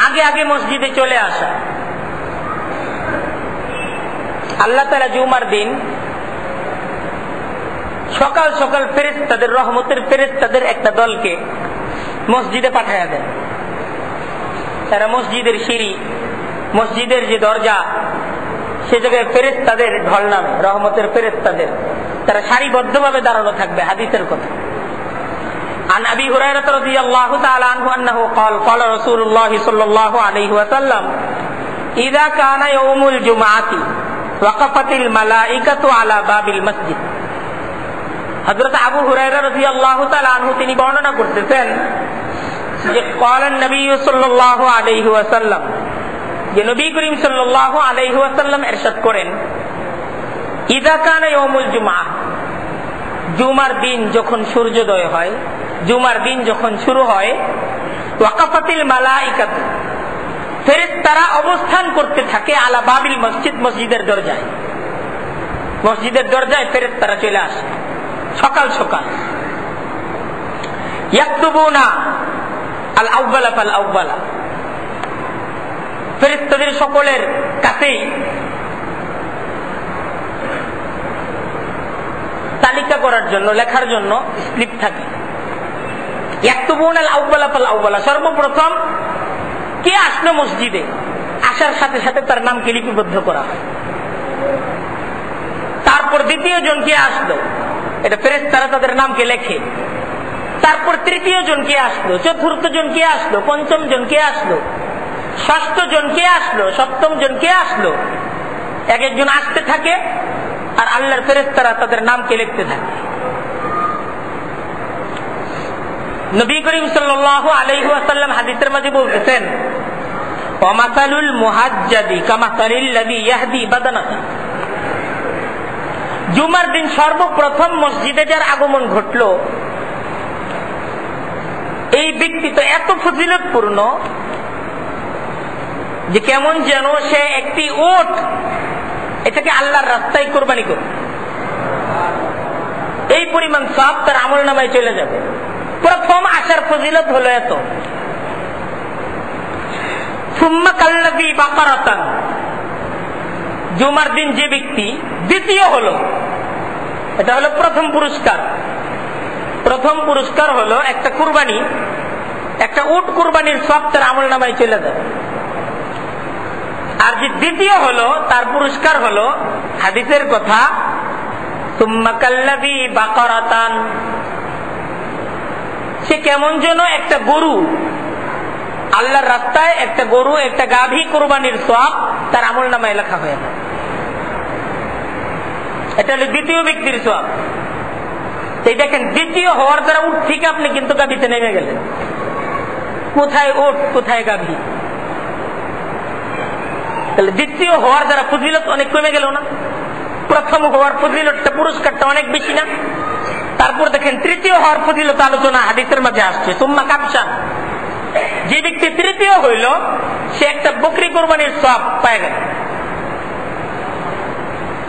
আগে আগে মসজিদে চলে আসা। আল্লাহ তাআলা জুমার দিন সকাল সকাল ফেরেশতাদের, রহমতের ফেরেশতাদের একটা দলকে মসজিদে পাঠায়া দেন। তারা মসজিদের সিঁড়ি, মসজিদের যে দরজা, সে জায়গায় ফেরেশতাদের ঢল নামে, রহমতের ফেরেশতাদের, তারা সারিবদ্ধভাবে দাঁড়ানো থাকবে। হাদিসের কথা, عن أبي هريرة رضي الله تعالى عنه أنه قال قال رسول الله صلى الله عليه وسلم إذا كان يوم الجمعة وقفت الملائكة على باب المسجد। হযরত আবু হুরায়রা রাদিয়াল্লাহু তাআলা আনহু তিনি বর্ণনা করতেছেন যে قال النبي صلى الله عليه وسلم, যে নবী করিম সাল্লাল্লাহু আলাইহি ওয়াসাল্লাম ইরশাদ করেন, ইযা কানা ইয়াউমুল জুমআহ, জুমার দিন যখন সূর্যোদয় হয়, জুমার দিন যখন শুরু হয়, ওয়াকাফাতিল মালাইকাত, ফেরেশতারা অবস্থান করতে থাকে আলা বাবিল মসজিদ, মসজিদের দরজায়, মসজিদের দরজায় ফেরেশতারা চলে আসে সকাল সকাল। ইয়াকতুবুনা আল আউয়ালা ফাল আউয়ালা, ফেরেশতাদের সকলের কাছেই তালিকা করার জন্য, লেখার জন্য স্লিপ থাকে। ইয়াকতুবুনা আল আউয়ালা ফাল আউয়ালা, সর্বপ্রথম কে আসলো মসজিদে, আসার সাথে সাথে তার নামকে লিপিবদ্ধ করা হয়। তারপর দ্বিতীয় জন কে আসলো, এটা ফেরেশতারা তাদের নামকে লেখে। তারপর তৃতীয় জন কে আসলো, চতুর্থ জন কে আসলো, পঞ্চম জন কে আসলো, ষষ্ঠ জন কে আসলো, সপ্তম জন কে আসলো। এক একজন আসতে থাকে আর আল্লাহর ফেরেশতারা তাদের নামকে লিখতে থাকে। নবী করিম সাল্লাল্লাহু আলাইহি ওয়াসাল্লাম হাদিসের মাঝে বলতেছেন, ওয়া মাসালুল মুহাজ্জাদি কামাসালিল লাযী ইয়াহদি বাদানাহু। জুমার দিন সর্বপ্রথম মসজিদে যার আগমন ঘটলো, এই ব্যক্তি তো এত ফজিলতপূর্ণ যে কেমন যেন সে একটি উট, এটাকে আল্লাহর রাস্তায় কোরবানি করবে, এই পরিমাণ সওয়াব তার আমলনামায় চলে যাবে। প্রথম আসার ফজিলত হলো এত। সুম্মা কাল্লাযী বাকারাতান, জুমার দিন যে ব্যক্তি দ্বিতীয় হলো, এটা হলো প্রথম পুরস্কার। প্রথম পুরস্কার হলো একটা কুরবানি, একটা উট কুরবানির সব তার আমল নামায় চলে যাবে। আর যে দ্বিতীয় হলো তার পুরস্কার হলো হাদিসের কথা, সুম্মা কাল্লাযী বাকারাতান, সে কেমন যেন একটা গরু, আল্লাহর রাস্তায় একটা গরু, একটা গাভী কুরবানির সওয়াব তার আমল নামায় লেখা হয়ে যায়। এটা হলো দ্বিতীয় ব্যক্তির সওয়াব। এই দেখেন, দ্বিতীয় হওয়ার দ্বারা উট থেকে আপনি কিন্তু গাভীতে নেমে গেলেন। কোথায় উট, কোথায় গাভী? তাহলে দ্বিতীয় হওয়ার দ্বারা ফজিলত অনেক কমে গেল না? প্রথম হওয়ার ফজিলতটা, পুরস্কারটা অনেক বেশি না? তারপর দেখেন তৃতীয় হওয়ার ফজিলত আলোচনা হাদিসের মাঝে আসছে, সুম্মা কাবশান, যে ব্যক্তি তৃতীয় হইল সে একটা বকরি কোরবানির সওয়াব পায় গেল।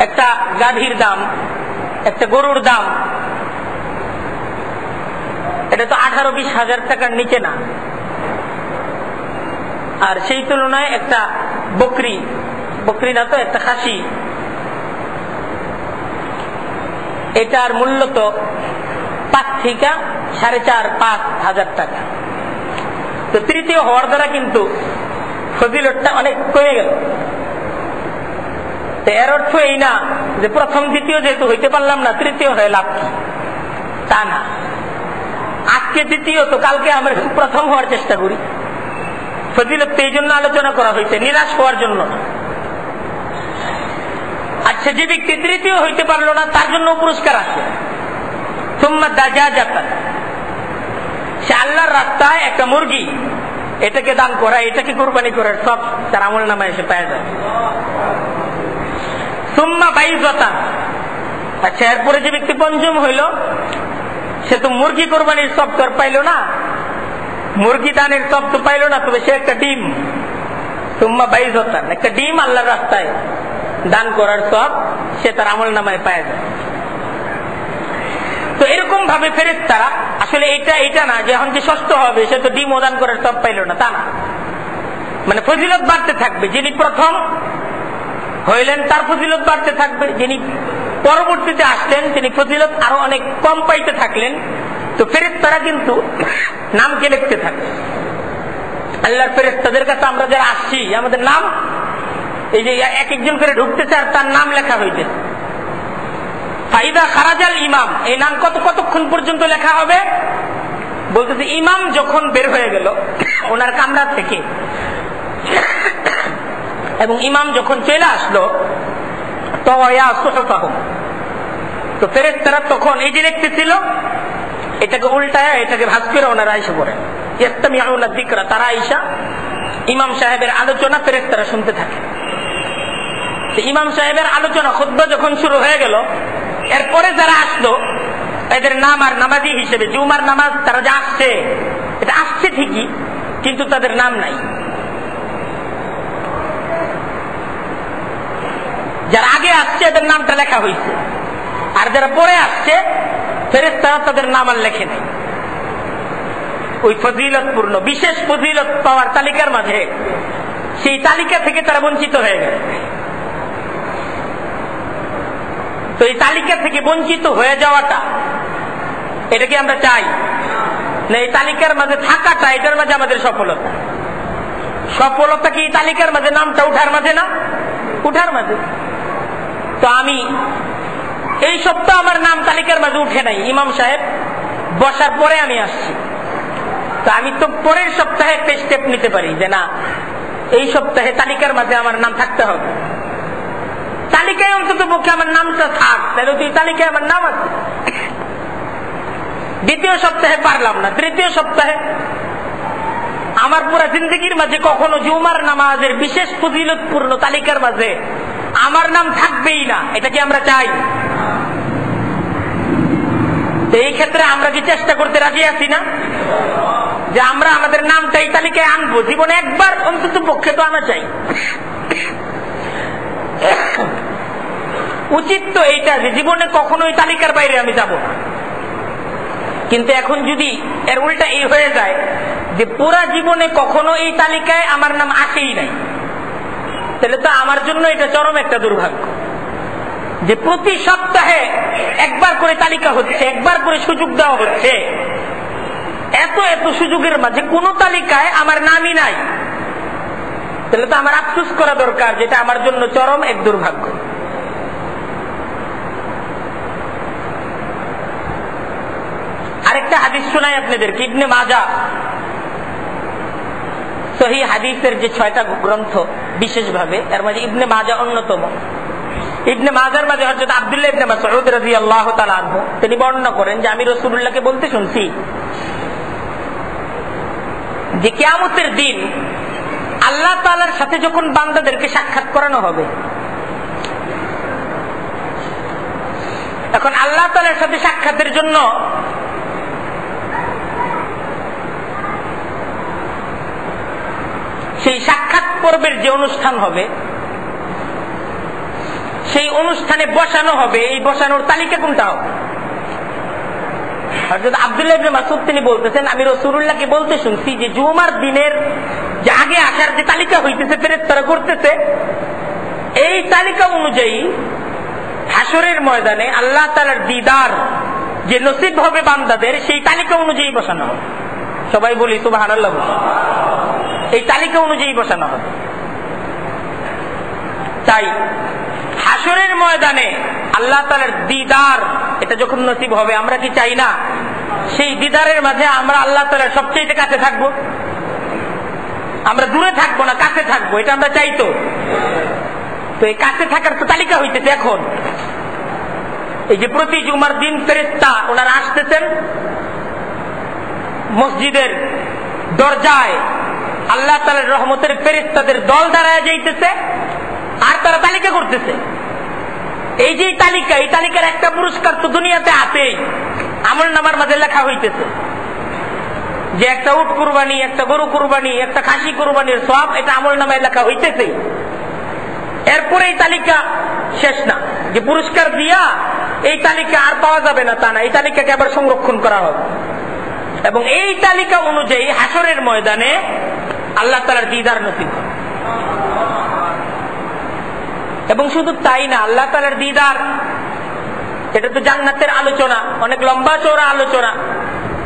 একটা গাভীর দাম, একটা গরুর দাম, এটা তো 18-20 হাজার টাকার নিচে না। আর সেই তুলনায় একটা বকরি, বকরি না তো একটা খাসি, এটার মূল্য তো 5 থেকে 4.5-5 হাজার টাকা। তো তৃতীয় হওয়ার দ্বারা কিন্তু ফজিলতটা অনেক কমে গেল। তো এর অর্থ এই না যে প্রথম দ্বিতীয় যেহেতু হইতে পারলাম না, তৃতীয় হয়ে লাভ কি, তা না। আজকে দ্বিতীয়, তো কালকে আমরা প্রথম হওয়ার চেষ্টা করি। ফজিলত এই জন্য আলোচনা করা হয়েছে, নিরাশ হওয়ার জন্য না। আচ্ছা, যে ব্যক্তি তৃতীয় হইতে পারলো না তার জন্য পুরস্কার আছে, সুম্মা দাজাজাতান, সে আল্লাহর রাস্তায় একটা মুরগি, এটাকে দান করা, এটাকে কুরবানি করার সব তার আমল নামায় এসে পাওয়া যায়। সুম্মা বাইজাতান, আচ্ছা এরপরে যে ব্যক্তি পঞ্চম হইল, সে তো মুরগি কোরবানির সব তো আর পাইল না, মুরগি দানের সব তো পাইল না, তবে সে একটা ডিম, সুম্মা বাইজাতান, একটা ডিম আল্লাহর রাস্তায় দান করার সব সে তার আমল নামায় পাওয়া যায়। তো এরকম ভাবে ফেরেশতারা, আসলে এটা না যে এখন যে ষষ্ঠ হবে সে তো ডিম দান করার সব পাইল না, তা না। মানে ফজিলত বাড়তে থাকবে। যিনি প্রথম হইলেন তার ফজিলত বাড়তে থাকবে, যিনি পরবর্তীতে আসলেন তিনি ফজিলত আরো অনেক কম পাইতে থাকলেন। তো ফেরেশতারা কিন্তু নামকে লিখতে থাকে। আল্লাহর ফেরেশতাদের কাছে আমরা যারা আসছি, আমাদের নাম এই যে এক একজন করে ঢুকতেছে আর তার নাম লেখা হইতে। ফাইদা খারাজাল ইমাম, এই নাম কতক্ষণ পর্যন্ত লেখা হবে? বলতেছে ইমাম যখন বের হয়ে গেল ওনার কামরা থেকে, এবং ইমাম যখন চলে আসলো, তো ফেরেশতারা তখন এই যে দেখতেছিল, এটাকে উল্টায়, এটাকে ভাঁজ করে ওনারা আইসা পড়ে, ইস্তামিউনা যিকরা, তারা আইসা ইমাম সাহেবের আলোচনা ফেরেশতারা শুনতে থাকে। ইমাম সাহেবের আলোচনা খুতবা যখন শুরু হয়ে গেল, এরপরে যারা আসলো এদের নাম আর নামাজি হিসেবে, জুমার নামাজ তারা যা আসছে, এটা আসছে ঠিকই, কিন্তু তাদের নাম নাই। যারা আগে আসছে এদের নামটা লেখা হয়েছে, আর যারা পরে আসছে ফেরেশতারা তাদের নাম আর লেখে নেই। ওই ফজিলতপূর্ণ বিশেষ ফজিলত পাওয়ার তালিকার মাঝে সেই তালিকা থেকে তারা বঞ্চিত হয়ে গেছে। তো এই তালিকা থেকে বঞ্চিত হয়ে যাওয়াটা, এটাকে আমরা চাই না। এই তালিকার মাঝে থাকাটা, এটার মাঝে আমাদের সফলতা। সফলতা কি তালিকার মাঝে নামটা উঠার মাঝে না? উঠার মাঝে। তো আমি এই সপ্তাহ আমার নাম তালিকার মাঝে উঠে নাই, ইমাম সাহেব বসার পরে আমি আসছি। তো আমি তো পরের সপ্তাহে একটা স্টেপ নিতে পারি যে না, এই সপ্তাহে তালিকার মাঝে আমার নাম থাকতে হবে। তালিকায় অন্তত পক্ষে আমার নামটা থাক, তাহলে তো এই তালিকায় আমার নাম আছে। দ্বিতীয় সপ্তাহে পারলাম না, তৃতীয় সপ্তাহে আমার পুরা জিন্দগির মাঝে কখনো জুমার নামাজের বিশেষ ফজিলতপূর্ণ তালিকার মাঝে আমার নাম থাকবেই না। এটা কি আমরা চাই? তো এই ক্ষেত্রে আমরা কি চেষ্টা করতে রাজি আছি না যে আমরা আমাদের নামটা এই তালিকায় আনবো? জীবনে একবার অন্তত পক্ষে তো আনা চাই। উচিত তো এইটা যে জীবনে কখনো এই তালিকার বাইরে আমি যাব না। কিন্তু এখন যদি এর উল্টা এই হয়ে যায় যে পুরা জীবনে কখনো এই তালিকায় আমার নাম আসেই নাই, তাহলে তো আমার জন্য এটা চরম একটা দুর্ভাগ্য। যে প্রতি সপ্তাহে একবার করে তালিকা হচ্ছে, একবার করে সুযোগ দেওয়া হচ্ছে, এত এত সুযোগের মাঝে কোন তালিকায় আমার নামই নাই, তাহলে তো আমার আফসোস করা দরকার, যেটা আমার জন্য চরম এক দুর্ভাগ্য। আরেকটা হাদিস শোনাই আপনাদেরকে, ইবনে মাজাহ সহিহ হাদিসের যে 6টা গ্রন্থ বিশেষভাবে, এর মাঝে ইবনে মাজাহ অন্যতম। ইবনে মাজাহর মাঝে হযরত আব্দুল্লাহ ইবনে মাসউদ রাদিয়াল্লাহু তাআলা আনহু তিনি বর্ণনা করেন যে আমি রাসূলুল্লাহকে বলতে শুনছি যে কিয়ামতের দিন আল্লাহ তাআলার সাথে যখন বান্দাদেরকে সাক্ষাৎ করানো হবে, এখন আল্লাহ তাআলার সাথে সাক্ষাতের জন্য সেই সাক্ষাৎ পর্বের যে অনুষ্ঠান হবে, সেই অনুষ্ঠানে বসানো হবে, এই বসানোর তালিকা কোনটা হবে? হযরত আব্দুল্লাহ ইবনে মাসউদ তিনি বলতেছেন আমি রাসূলুল্লাহকে বলতে শুনছি যে জুমার দিনের যে আগে আসার যে তালিকা হইতেছে, ফেরেশতারা করতেছে, এই তালিকা অনুযায়ী হাসরের ময়দানে আল্লাহ তাআলার দিদার যে নসিব হবে বান্দাদের, সেই তালিকা অনুযায়ী বসানো হবে। সবাই বলি সুবহানাল্লাহ। এই তালিকা অনুযায়ী বসানো হবে। তাই হাসরের ময়দানে আল্লাহ তাআলার দিদার এটা যখন নসিব হবে, আমরা কি চাই না সেই দিদারের মাঝে আমরা আল্লাহ তাআলার সবচেয়ে কাছে থাকবো? আমরা দূরে থাকবো না, কাছে থাকবো, এটা আমরা চাই। তো এই কাছে থাকার তো তালিকা হইতেছে এখন। এই যে প্রতি জুমার দিন ফেরেশতা ওনারা আসতেছেন মসজিদের দরজায়, আল্লাহ তাআলার রহমতের ফেরেশতাদের দল দাঁড়ায় যাইতেছে, আর তারা তালিকা করতেছে। এই যে তালিকা, এই তালিকার একটা পুরস্কার তো দুনিয়াতে আছেই, আমলনামার মাঝে লেখা হইতেছে যে একটা উট কুরবানি, একটা গরু কুরবানি, একটা খাসি কুরবানির সওয়াব, এটা আমলনামায় লেখা হইতেছে। এরপরে এই তালিকা শেষ না, যে পুরস্কার দিয়া এই তালিকা আর পাওয়া যাবে না তা না, এই তালিকাকে আবার সংরক্ষণ করা হবে এবং এই তালিকা অনুযায়ী হাসরের ময়দানে আল্লাহ তাআলার দিদার নসিব হবে। এবং শুধু তাই না, আল্লাহ তাআলার দিদার এটা তো জান্নাতের আলোচনা, অনেক লম্বা চওড়া আলোচনা।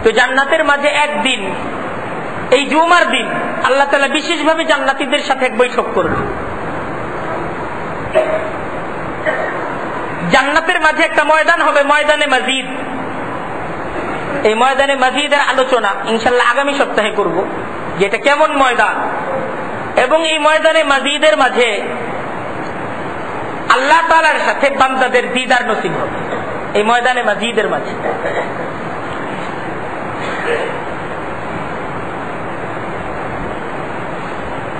তো জান্নাতের মাঝে একদিন এই জুমার দিন আল্লাহ তাআলা বিশেষভাবে জান্নাতীদের সাথে এক বৈঠক করবে। জান্নাতের মাঝে একটা ময়দান হবে, ময়দানে মাজিদ। এই ময়দানে মাজিদের আলোচনা ইনশাআল্লাহ আগামী সপ্তাহে করব, যেটা কেমন ময়দান। এবং এই ময়দানে মাজিদের মাঝে আল্লাহ তাআলার সাথে বান্দাদের দিদার নসিব হবে, এই ময়দানে মাজিদের মাঝে।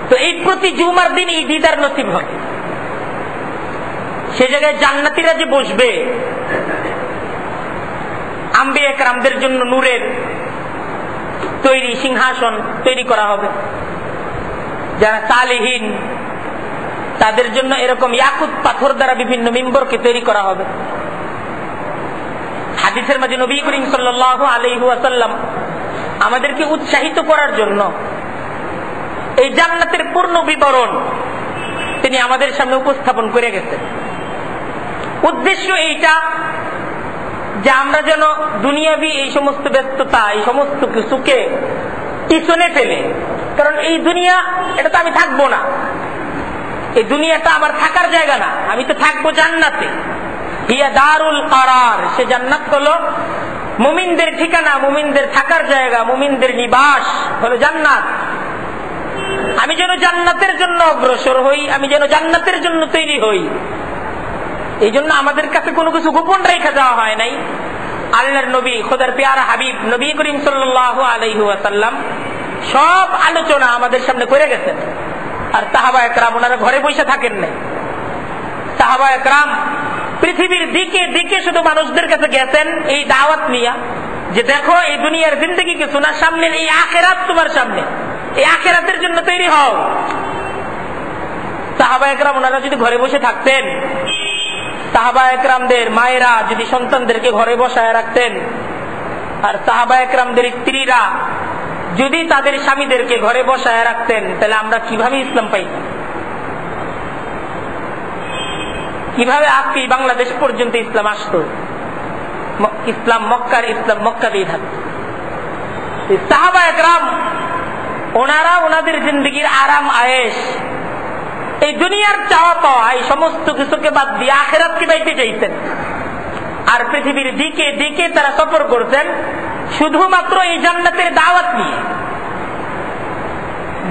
তো এই প্রতি জুমার দিন এই দিদার নসিব হবে। সে জায়গায় জান্নাতীরা যে বসবে, আম্বিয়া কেরামদের জন্য নূরের তৈরি সিংহাসন তৈরি করা হবে, যারা সালেহীন তাদের জন্য এরকম ইয়াকুত পাথর দ্বারা বিভিন্ন মিম্বরকে তৈরি করা হবে। হাদিসের মাঝে নবী করিম সাল্লাল্লাহু আলাইহি ওয়াসাল্লাম আমাদেরকে উৎসাহিত করার জন্য এই জান্নাতের পূর্ণ বিবরণ তিনি আমাদের সামনে উপস্থাপন করে গেছেন। উদ্দেশ্য এইটা যে আমরা যেন দুনিয়াবি এই সমস্ত ব্যস্ততা, এই সমস্ত কিছুকে পিছনে ফেলে, কারণ এই দুনিয়া এটা তো আমি থাকবো না, এই দুনিয়াটা আমার থাকার জায়গা না, আমি তো থাকবো জান্নাতে। হিয়া দারুল কারার, সে জান্নাত হলো মুমিনদের ঠিকানা, মুমিনদের থাকার জায়গা, মুমিনদের নিবাস হলো জান্নাত। আমি যেন জান্নাতের জন্য অগ্রসর হই, আমি যেন জান্নাতের জন্য তৈরি হই। এই জন্য আমাদের কাছে কোনো কিছু গোপন রেখে দেওয়া হয় নাই। আল্লাহর নবী, খোদার পেয়ারা হাবিব নবী করিম সাল্লাল্লাহু আলাইহি ওয়াসাল্লাম সব আলোচনা আমাদের সামনে করে গেছেন। আর সাহাবায়ে কেরাম ওনারা ঘরে বসে থাকেন নাই। সাহাবায়ে কেরাম পৃথিবীর দিকে দিকে শুধু মানুষদের কাছে গেছেন এই দাওয়াত নিয়ে, যে দেখো এই দুনিয়ার জিন্দেগি কিছু না, সামনের এই আখিরাত তোমার সামনে, এই আখিরাতের জন্য তৈরি হও। সাহাবায়ে কেরাম ওনারা যদি ঘরে বসে থাকতেন, সাহাবায়ে কেরামদের মায়েরা যদি সন্তানদেরকে ঘরে বসায় রাখতেন, আর সাহাবায়ে কেরামদের স্ত্রীরা যদি তাদের স্বামীদেরকে ঘরে বসায় রাখতেন, তাহলে আমরা কিভাবে ইসলাম পাইতাম? কিভাবে আজকে বাংলাদেশ পর্যন্ত ইসলাম আসতো, ইসলাম মক্কাতেই থাকতো। সাহাবায়ে কেরাম ওনারা ওনাদের জিন্দেগির আরাম আয়েশ, এই দুনিয়ার চাওয়া পাওয়া, এই সমস্ত কিছুকে বাদ দিয়ে আখিরাতকে পাইতে চাইতেন। আর পৃথিবীর দিকে দিকে তারা সফর করতেন শুধুমাত্র এই জান্নাতের দাওয়াত নিয়ে।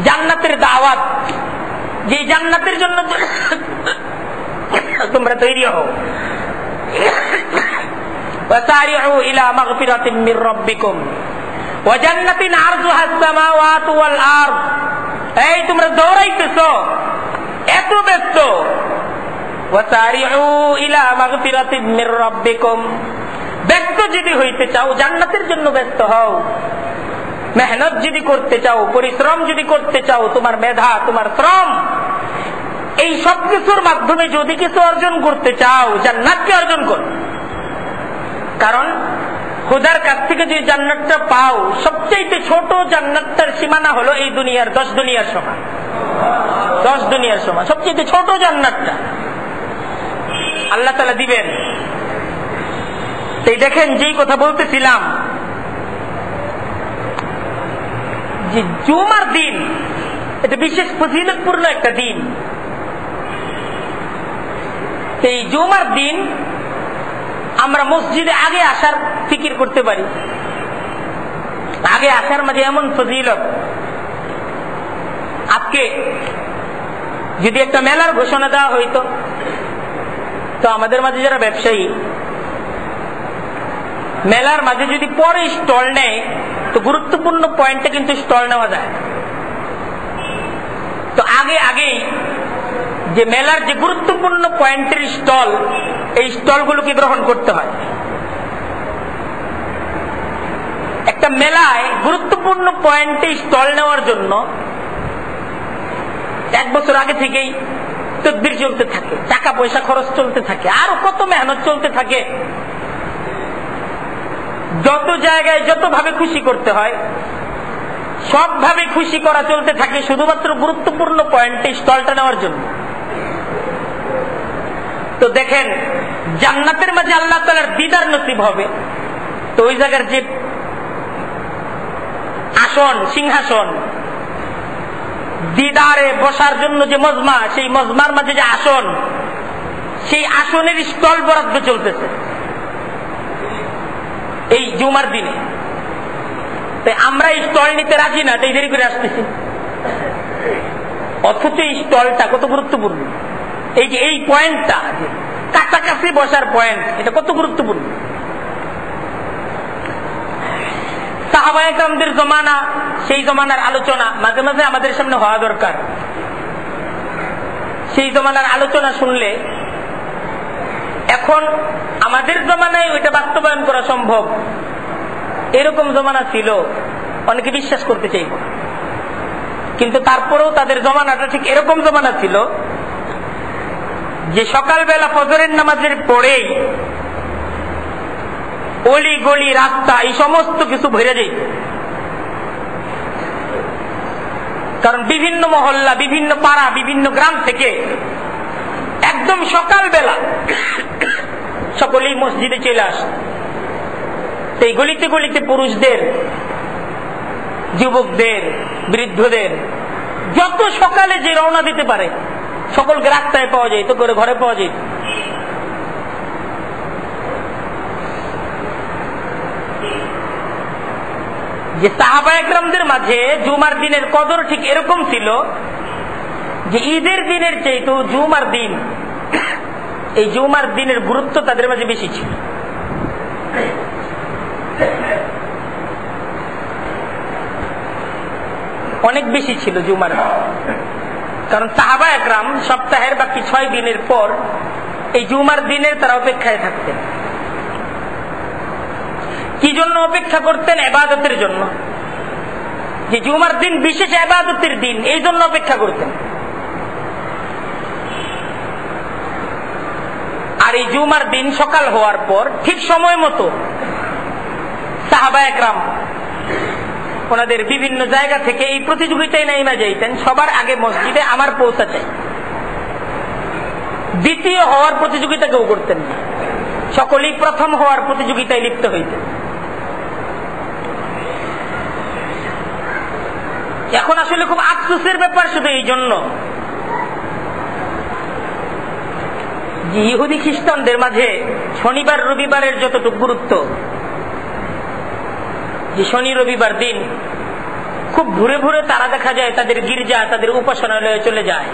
জান্নাতের দাওয়াত, যে জান্নাতের জন্য তোমরা তৈরি হও। ওয়াসারিউ ইলা মাগফিরাতিন মির রাব্বিকুম ওয়া জান্নাতিন আরজুহা আস-সামাওয়াতু ওয়াল আরদ। এই তোমরা দৌড়াইতেছো, এত ব্যস্ত। ওয়াসারিউ ইলা মাগফিরাতিন মির রাব্বিকুম, ব্যস্ত যদি হইতে চাও জান্নাতের জন্য ব্যস্ত হও। মেহনত যদি করতে চাও, পরিশ্রম যদি করতে চাও, তোমার মেধা, তোমার শ্রম, এই সব কিছুর মাধ্যমে যদি কিছু অর্জন করতে চাও জান্নাতকে অর্জন করো। কারণ খোদার কাছ থেকে যে জান্নাতটা পাও, সবচেয়ে ছোট জান্নাতটার সীমানা হলো এই দুনিয়ার 10 দুনিয়ার সমান। 10 দুনিয়ার সমান সবচেয়ে ছোট জান্নাতটা আল্লাহ তাআলা দিবেন। এই দেখেন, যেই কথা বলতেছিলাম যে জুমার দিন এটা বিশেষ ফজিলতপূর্ণ একটা দিন। এই জুমার দিন আমরা মসজিদে আগে আসার ফিকির করতে পারি। আগে আসার মাঝে এমন ফজিলত। আজকে যদি একটা মেলার ঘোষণা দেওয়া হইতো, তো আমাদের মাঝে যারা ব্যবসায়ী, মেলার মাঝে যদি পরে স্টল নেয় তো গুরুত্বপূর্ণ পয়েন্টে কিন্তু স্টল নেওয়া যায়। তো আগেই যে মেলার যে গুরুত্বপূর্ণ পয়েন্টের স্টল, এই স্টলগুলোকে গ্রহণ করতে হয়। একটা মেলায় গুরুত্বপূর্ণ পয়েন্টে স্টল নেওয়ার জন্য 1 বছর আগে থেকেই তদবির চলতে থাকে, টাকা পয়সা খরচ চলতে থাকে, আরো কত মেহনত চলতে থাকে। যত জায়গায় যত ভাবে খুশি করতে হয় সবভাবে খুশি করা চলতে থাকে শুধুমাত্র গুরুত্বপূর্ণ পয়েন্টে স্টলটা নেওয়ার জন্য। তো দেখেন, জান্নাতের মাঝে আল্লাহ তাআলার দিদার নসিব হবে, তো ওই জায়গার যে আসন, সিংহাসন, দিদারে বসার জন্য যে মজমা, সেই মজমার মাঝে যে আসন, সেই আসনের স্টল বরাদ্দ চলতেছে এই জুমার দিনে। তাই আমরা স্টল নিতে রাজি না, তাই দেরি করে আসতেছি। অথচ এই স্টলটা কত গুরুত্বপূর্ণ। এই যে এই পয়েন্টটা, কাছাকাছি বসার পয়েন্ট, এটা কত গুরুত্বপূর্ণ। সাহাবায়ে কেরামদের জমানা, সেই জমানার আলোচনা মাঝে মাঝে আমাদের সামনে হওয়া দরকার। সেই জমানার আলোচনা শুনলে এখন আমাদের জমানায় ওইটা বাস্তবায়ন করা সম্ভব। এরকম জমানা ছিল, অনেকে বিশ্বাস করতে চাইব, কিন্তু তারপরেও তাদের জমানাটা ঠিক এরকম জমানা ছিল যে সকালবেলা ফজরের নামাজের পরেই অলি গলি রাস্তা এই সমস্ত কিছু ভরে যেত। কারণ বিভিন্ন মহল্লা, বিভিন্ন পাড়া, বিভিন্ন গ্রাম থেকে একদম সকালবেলা সকলেই মসজিদে চলে আসে। সেই গলিতে গলিতে পুরুষদের, যুবকদের, বৃদ্ধদের, যত সকালে যে রওনা দিতে পারে সকলকে রাস্তায় পাওয়া যায়, তো করে ঘরে পাওয়া যায়। যে সাহাবায়ে কেরামদের মাঝে জুমার দিনের কদর ঠিক এরকম ছিল যে ঈদের দিনের চাইতেও জুমার দিন, এই জুমার দিনের গুরুত্ব তাদের মাঝে বেশি ছিল। অনেক বেশি ছিল জুমার। কারণ সাহাবায়ে কেরাম সপ্তাহের বাকি 6 দিনের পর এই জুমার দিনের তারা অপেক্ষায় থাকতেন। কি জন্য অপেক্ষা করতেন? ইবাদতের জন্য। যে জুমার দিন বিশেষ ইবাদতের দিন, এই জন্য অপেক্ষা করতেন। আর এই জুমার দিন সকাল হওয়ার পর ঠিক সময় মতো সাহাবায়ে কেরাম ওনাদের বিভিন্ন জায়গা থেকে এই প্রতিযোগিতায় নাইমা যাইতেন, সবার আগে মসজিদে আমার পৌঁছা চাই। দ্বিতীয় হওয়ার প্রতিযোগিতা কেউ করতেন না, সকলেই প্রথম হওয়ার প্রতিযোগিতায় লিপ্ত হইতেন। এখন আসলে খুব আফসোসের ব্যাপার শুধু এই জন্য যে ইহুদি খ্রিস্টানদের মাঝে শনিবার রবিবারের যতটুকু গুরুত্ব, যে শনি রবিবার দিন খুব ভোরে ভোরে তারা দেখা যায় তাদের গির্জা, তাদের উপাসনালয়ে চলে যায়।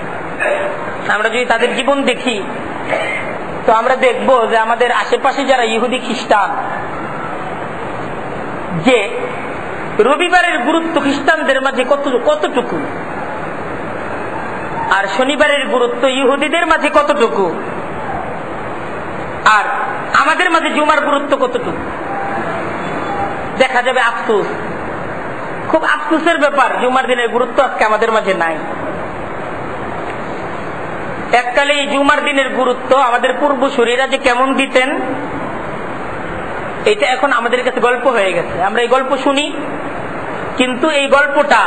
আমরা যদি তাদের জীবন দেখি তো আমরা দেখব যে আমাদের আশেপাশে যারা ইহুদি খ্রিস্টান, যে রবিবারের গুরুত্ব খ্রিস্টানদের মাঝে কতটুকু, আর শনিবারের গুরুত্ব ইহুদিদের মাঝে কতটুকু, আর আমাদের মাঝে জুমার গুরুত্ব কতটুকু, দেখা যাবে আফসোস, খুব আফসোসের ব্যাপার জুমার দিনের গুরুত্ব আজকে আমাদের মাঝে নাই। এককালে এই জুমার দিনের গুরুত্ব আমাদের পূর্বসূরীরা যে কেমন দিতেন, এটা এখন আমাদের কাছে গল্প হয়ে গেছে। আমরা এই গল্প শুনি, কিন্তু এই গল্পটা,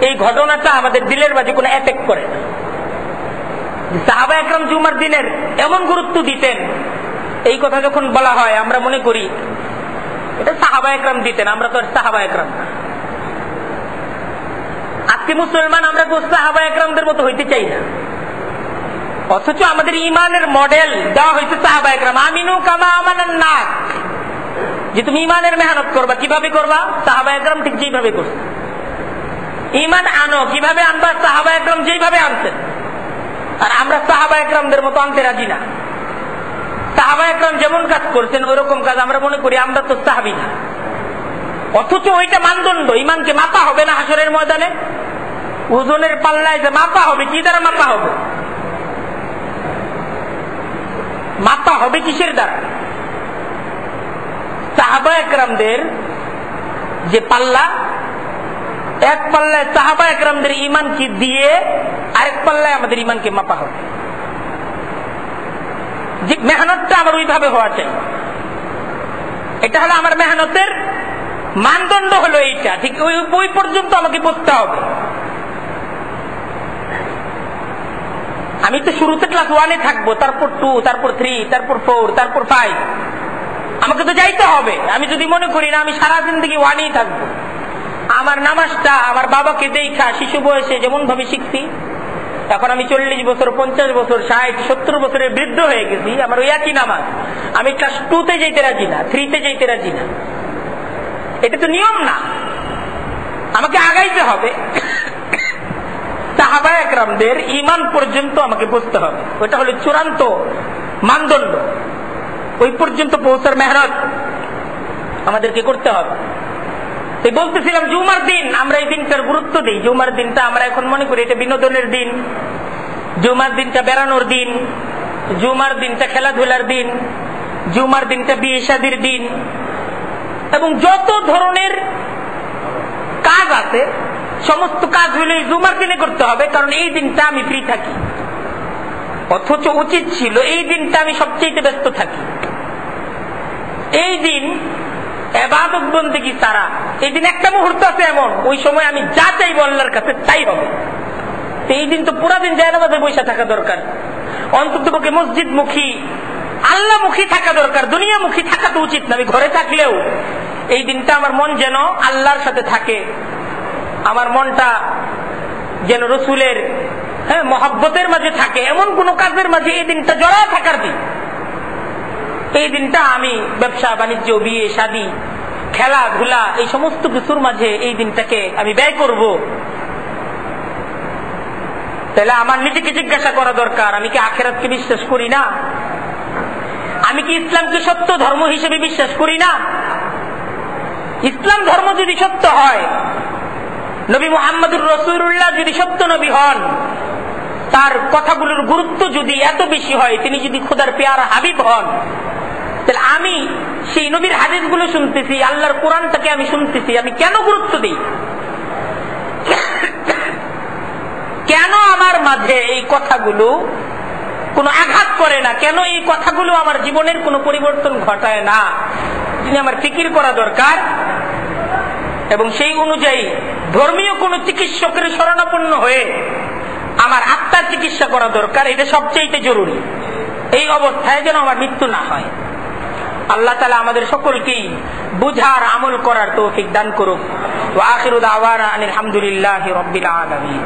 এই ঘটনাটা আমাদের দিলের মাঝে কোনো এফেক্ট করে না। সাহাবা একরাম জুমার দিনের এমন গুরুত্ব দিতেন, এই কথা যখন বলা হয় আমরা মনে করি এটা সাহাবা একরাম দিতেন, আমরা তো আর সাহাবা একরাম না। আজকে মুসলমান আমরা তো সাহাবা একরামদের মতো হইতে চাই না, অথচ আমাদের ইমানের মডেল দেওয়া হয়েছে সাহাবা একরাম। আমিনু কামা আমানান নাস, যে তুমি ইমানের মেহনত করবা, কিভাবে করবা? সাহাবা একরাম ঠিক যেভাবে করছে। ইমান আনো, কিভাবে আনবা? সাহাবা একরাম যেভাবে আনছেন। আর আমরা সাহাবা একরামদের মতো আনতে রাজি না। সাহাবা একরাম যেমন কাজ করছেন ওইরকম কাজ আমরা মনে করি আমরা তো সাহাবী না, অথচ ওইটা মানদণ্ড। ইমানকে মাপা হবে না হাসরের ময়দানে, ওজনের পাল্লায় যে মাপা হবে, কি দ্বারা মাপা হবে? মাপা হবে কিসের দ্বারা? সাহাবা একরামদের যে পাল্লা, এক পাল্লায় সাহাবা একরামদের ইমানকে দিয়ে আরেক পাল্লায় আমাদের ইমানকে মাপা হবে। যে মেহনতটা আমার ওইভাবে হওয়া চাই, এটা হলো আমার মেহনতের মানদণ্ড, হলো এইটা। ঠিক ওই পর্যন্ত আমাকে পড়তে হবে। আমি তো শুরুতে ক্লাস 1-এ থাকবো, তারপর 2, তারপর 3, তারপর 4, তারপর 5, আমাকে তো যাইতে হবে। আমি যদি মনে করি না আমি সারা জিন্দেগি 1-এই থাকবো, আমার নামাজটা আমার বাবাকে দেখা শিশু বয়সে যেমন ভাবে শিখছি, এখন আমি 40 বছর, 50 বছর, 60, 70 বছরের বৃদ্ধ হয়ে গেছি, আমার ওই একই নামাজ আমি ক্লাস 2-তে যাইতে রাজি না, 3-তে যাইতে রাজি না। এটা তো নিয়ম না, আমাকে আগাইতে হবে। সাহাবা একরামদের ঈমান পর্যন্ত আমাকে বুঝতে হবে, ওটা হলো চূড়ান্ত মানদণ্ড। ওই পর্যন্ত পৌঁছার মেহনত আমাদেরকে করতে হবে। তাই বলতেছিলাম জুমার দিন আমরা এই দিনটার গুরুত্ব দিই। জুমার দিনটা আমরা এখন মনে করি এটা বিনোদনের দিন, জুমার দিনটা বেড়ানোর দিন, জুমার দিনটা খেলাধুলার দিন, জুমার দিনটা বিয়ে শাদীর দিন, এবং যত ধরনের কাজ আছে সমস্ত কাজ হলে জুমার দিনে করতে হবে, কারণ এই দিনটা আমি ফ্রি থাকি। অথচ উচিত ছিল এই দিনটা আমি সবচেয়ে ব্যস্ত থাকি। এই দিন ইবাদত বন্দেগী ছাড়া, এই দিন একটা মুহূর্ত আছে এমন, ওই সময় আমি যা চাইবো আল্লাহর কাছে তাই হবে। এই দিন তো পুরা দিন জায়নামাজে বসে থাকা দরকার, অন্ততপক্ষে মসজিদ মুখী, আল্লাহ মুখী থাকা দরকার, দুনিয়া মুখী থাকা তো উচিত না। আমি ঘরে থাকলেও এই দিনটা আমার মন যেন আল্লাহর সাথে থাকে, আমার মনটা যেন রসুলের মহব্বতের মাঝে থাকে, এমন কোন কাজের মাঝে এই দিনটা জড়া থাকার দিন। এই দিনটা আমি ব্যবসা বাণিজ্য, বিয়ে শাদী, খেলাধুলা, এই সমস্ত কিছুর মাঝে এই দিনটাকে আমি ব্যয় করব। তাহলে আমার নিজেকে জিজ্ঞাসা করা দরকার, আমি কি আখিরাতকে বিশ্বাস করি না? আমি কি ইসলামকে সত্য ধর্ম হিসেবে বিশ্বাস করি না? ইসলাম ধর্ম যদি সত্য হয়, নবী মুহাম্মদুর রাসূলুল্লাহ যদি সত্য নবী হন, তার কথাগুলোর গুরুত্ব যদি এত বেশি হয়, তিনি যদি খোদার পেয়ারা হাবিব হন, তাহলে আমি সেই নবীর হাদিসগুলো শুনতেছি, আল্লাহর কোরআনটাকে আমি শুনতেছি, আমি কেন গুরুত্ব দিই? কেন আমার মাঝে এই কথাগুলো কোনো আঘাত করে না? কেন এই কথাগুলো আমার জীবনের কোনো পরিবর্তন ঘটায় না? যিনি আমার ফিকির করা দরকার, এবং সেই অনুযায়ী ধর্মীয় কোন চিকিৎসকের শরণাপন্ন হয়ে আমার আত্মার চিকিৎসা করা দরকার, এটা সবচেয়ে জরুরি। এই অবস্থায় যেন আমার মৃত্যু না হয়। আল্লাহ তাআলা আমাদের সকলকেই বুঝার আমল করার তৌফিক দান করুক। ওয়া আখিরু দাওয়ানা আনিল হামদুলিল্লাহি রাব্বিল আলামিন।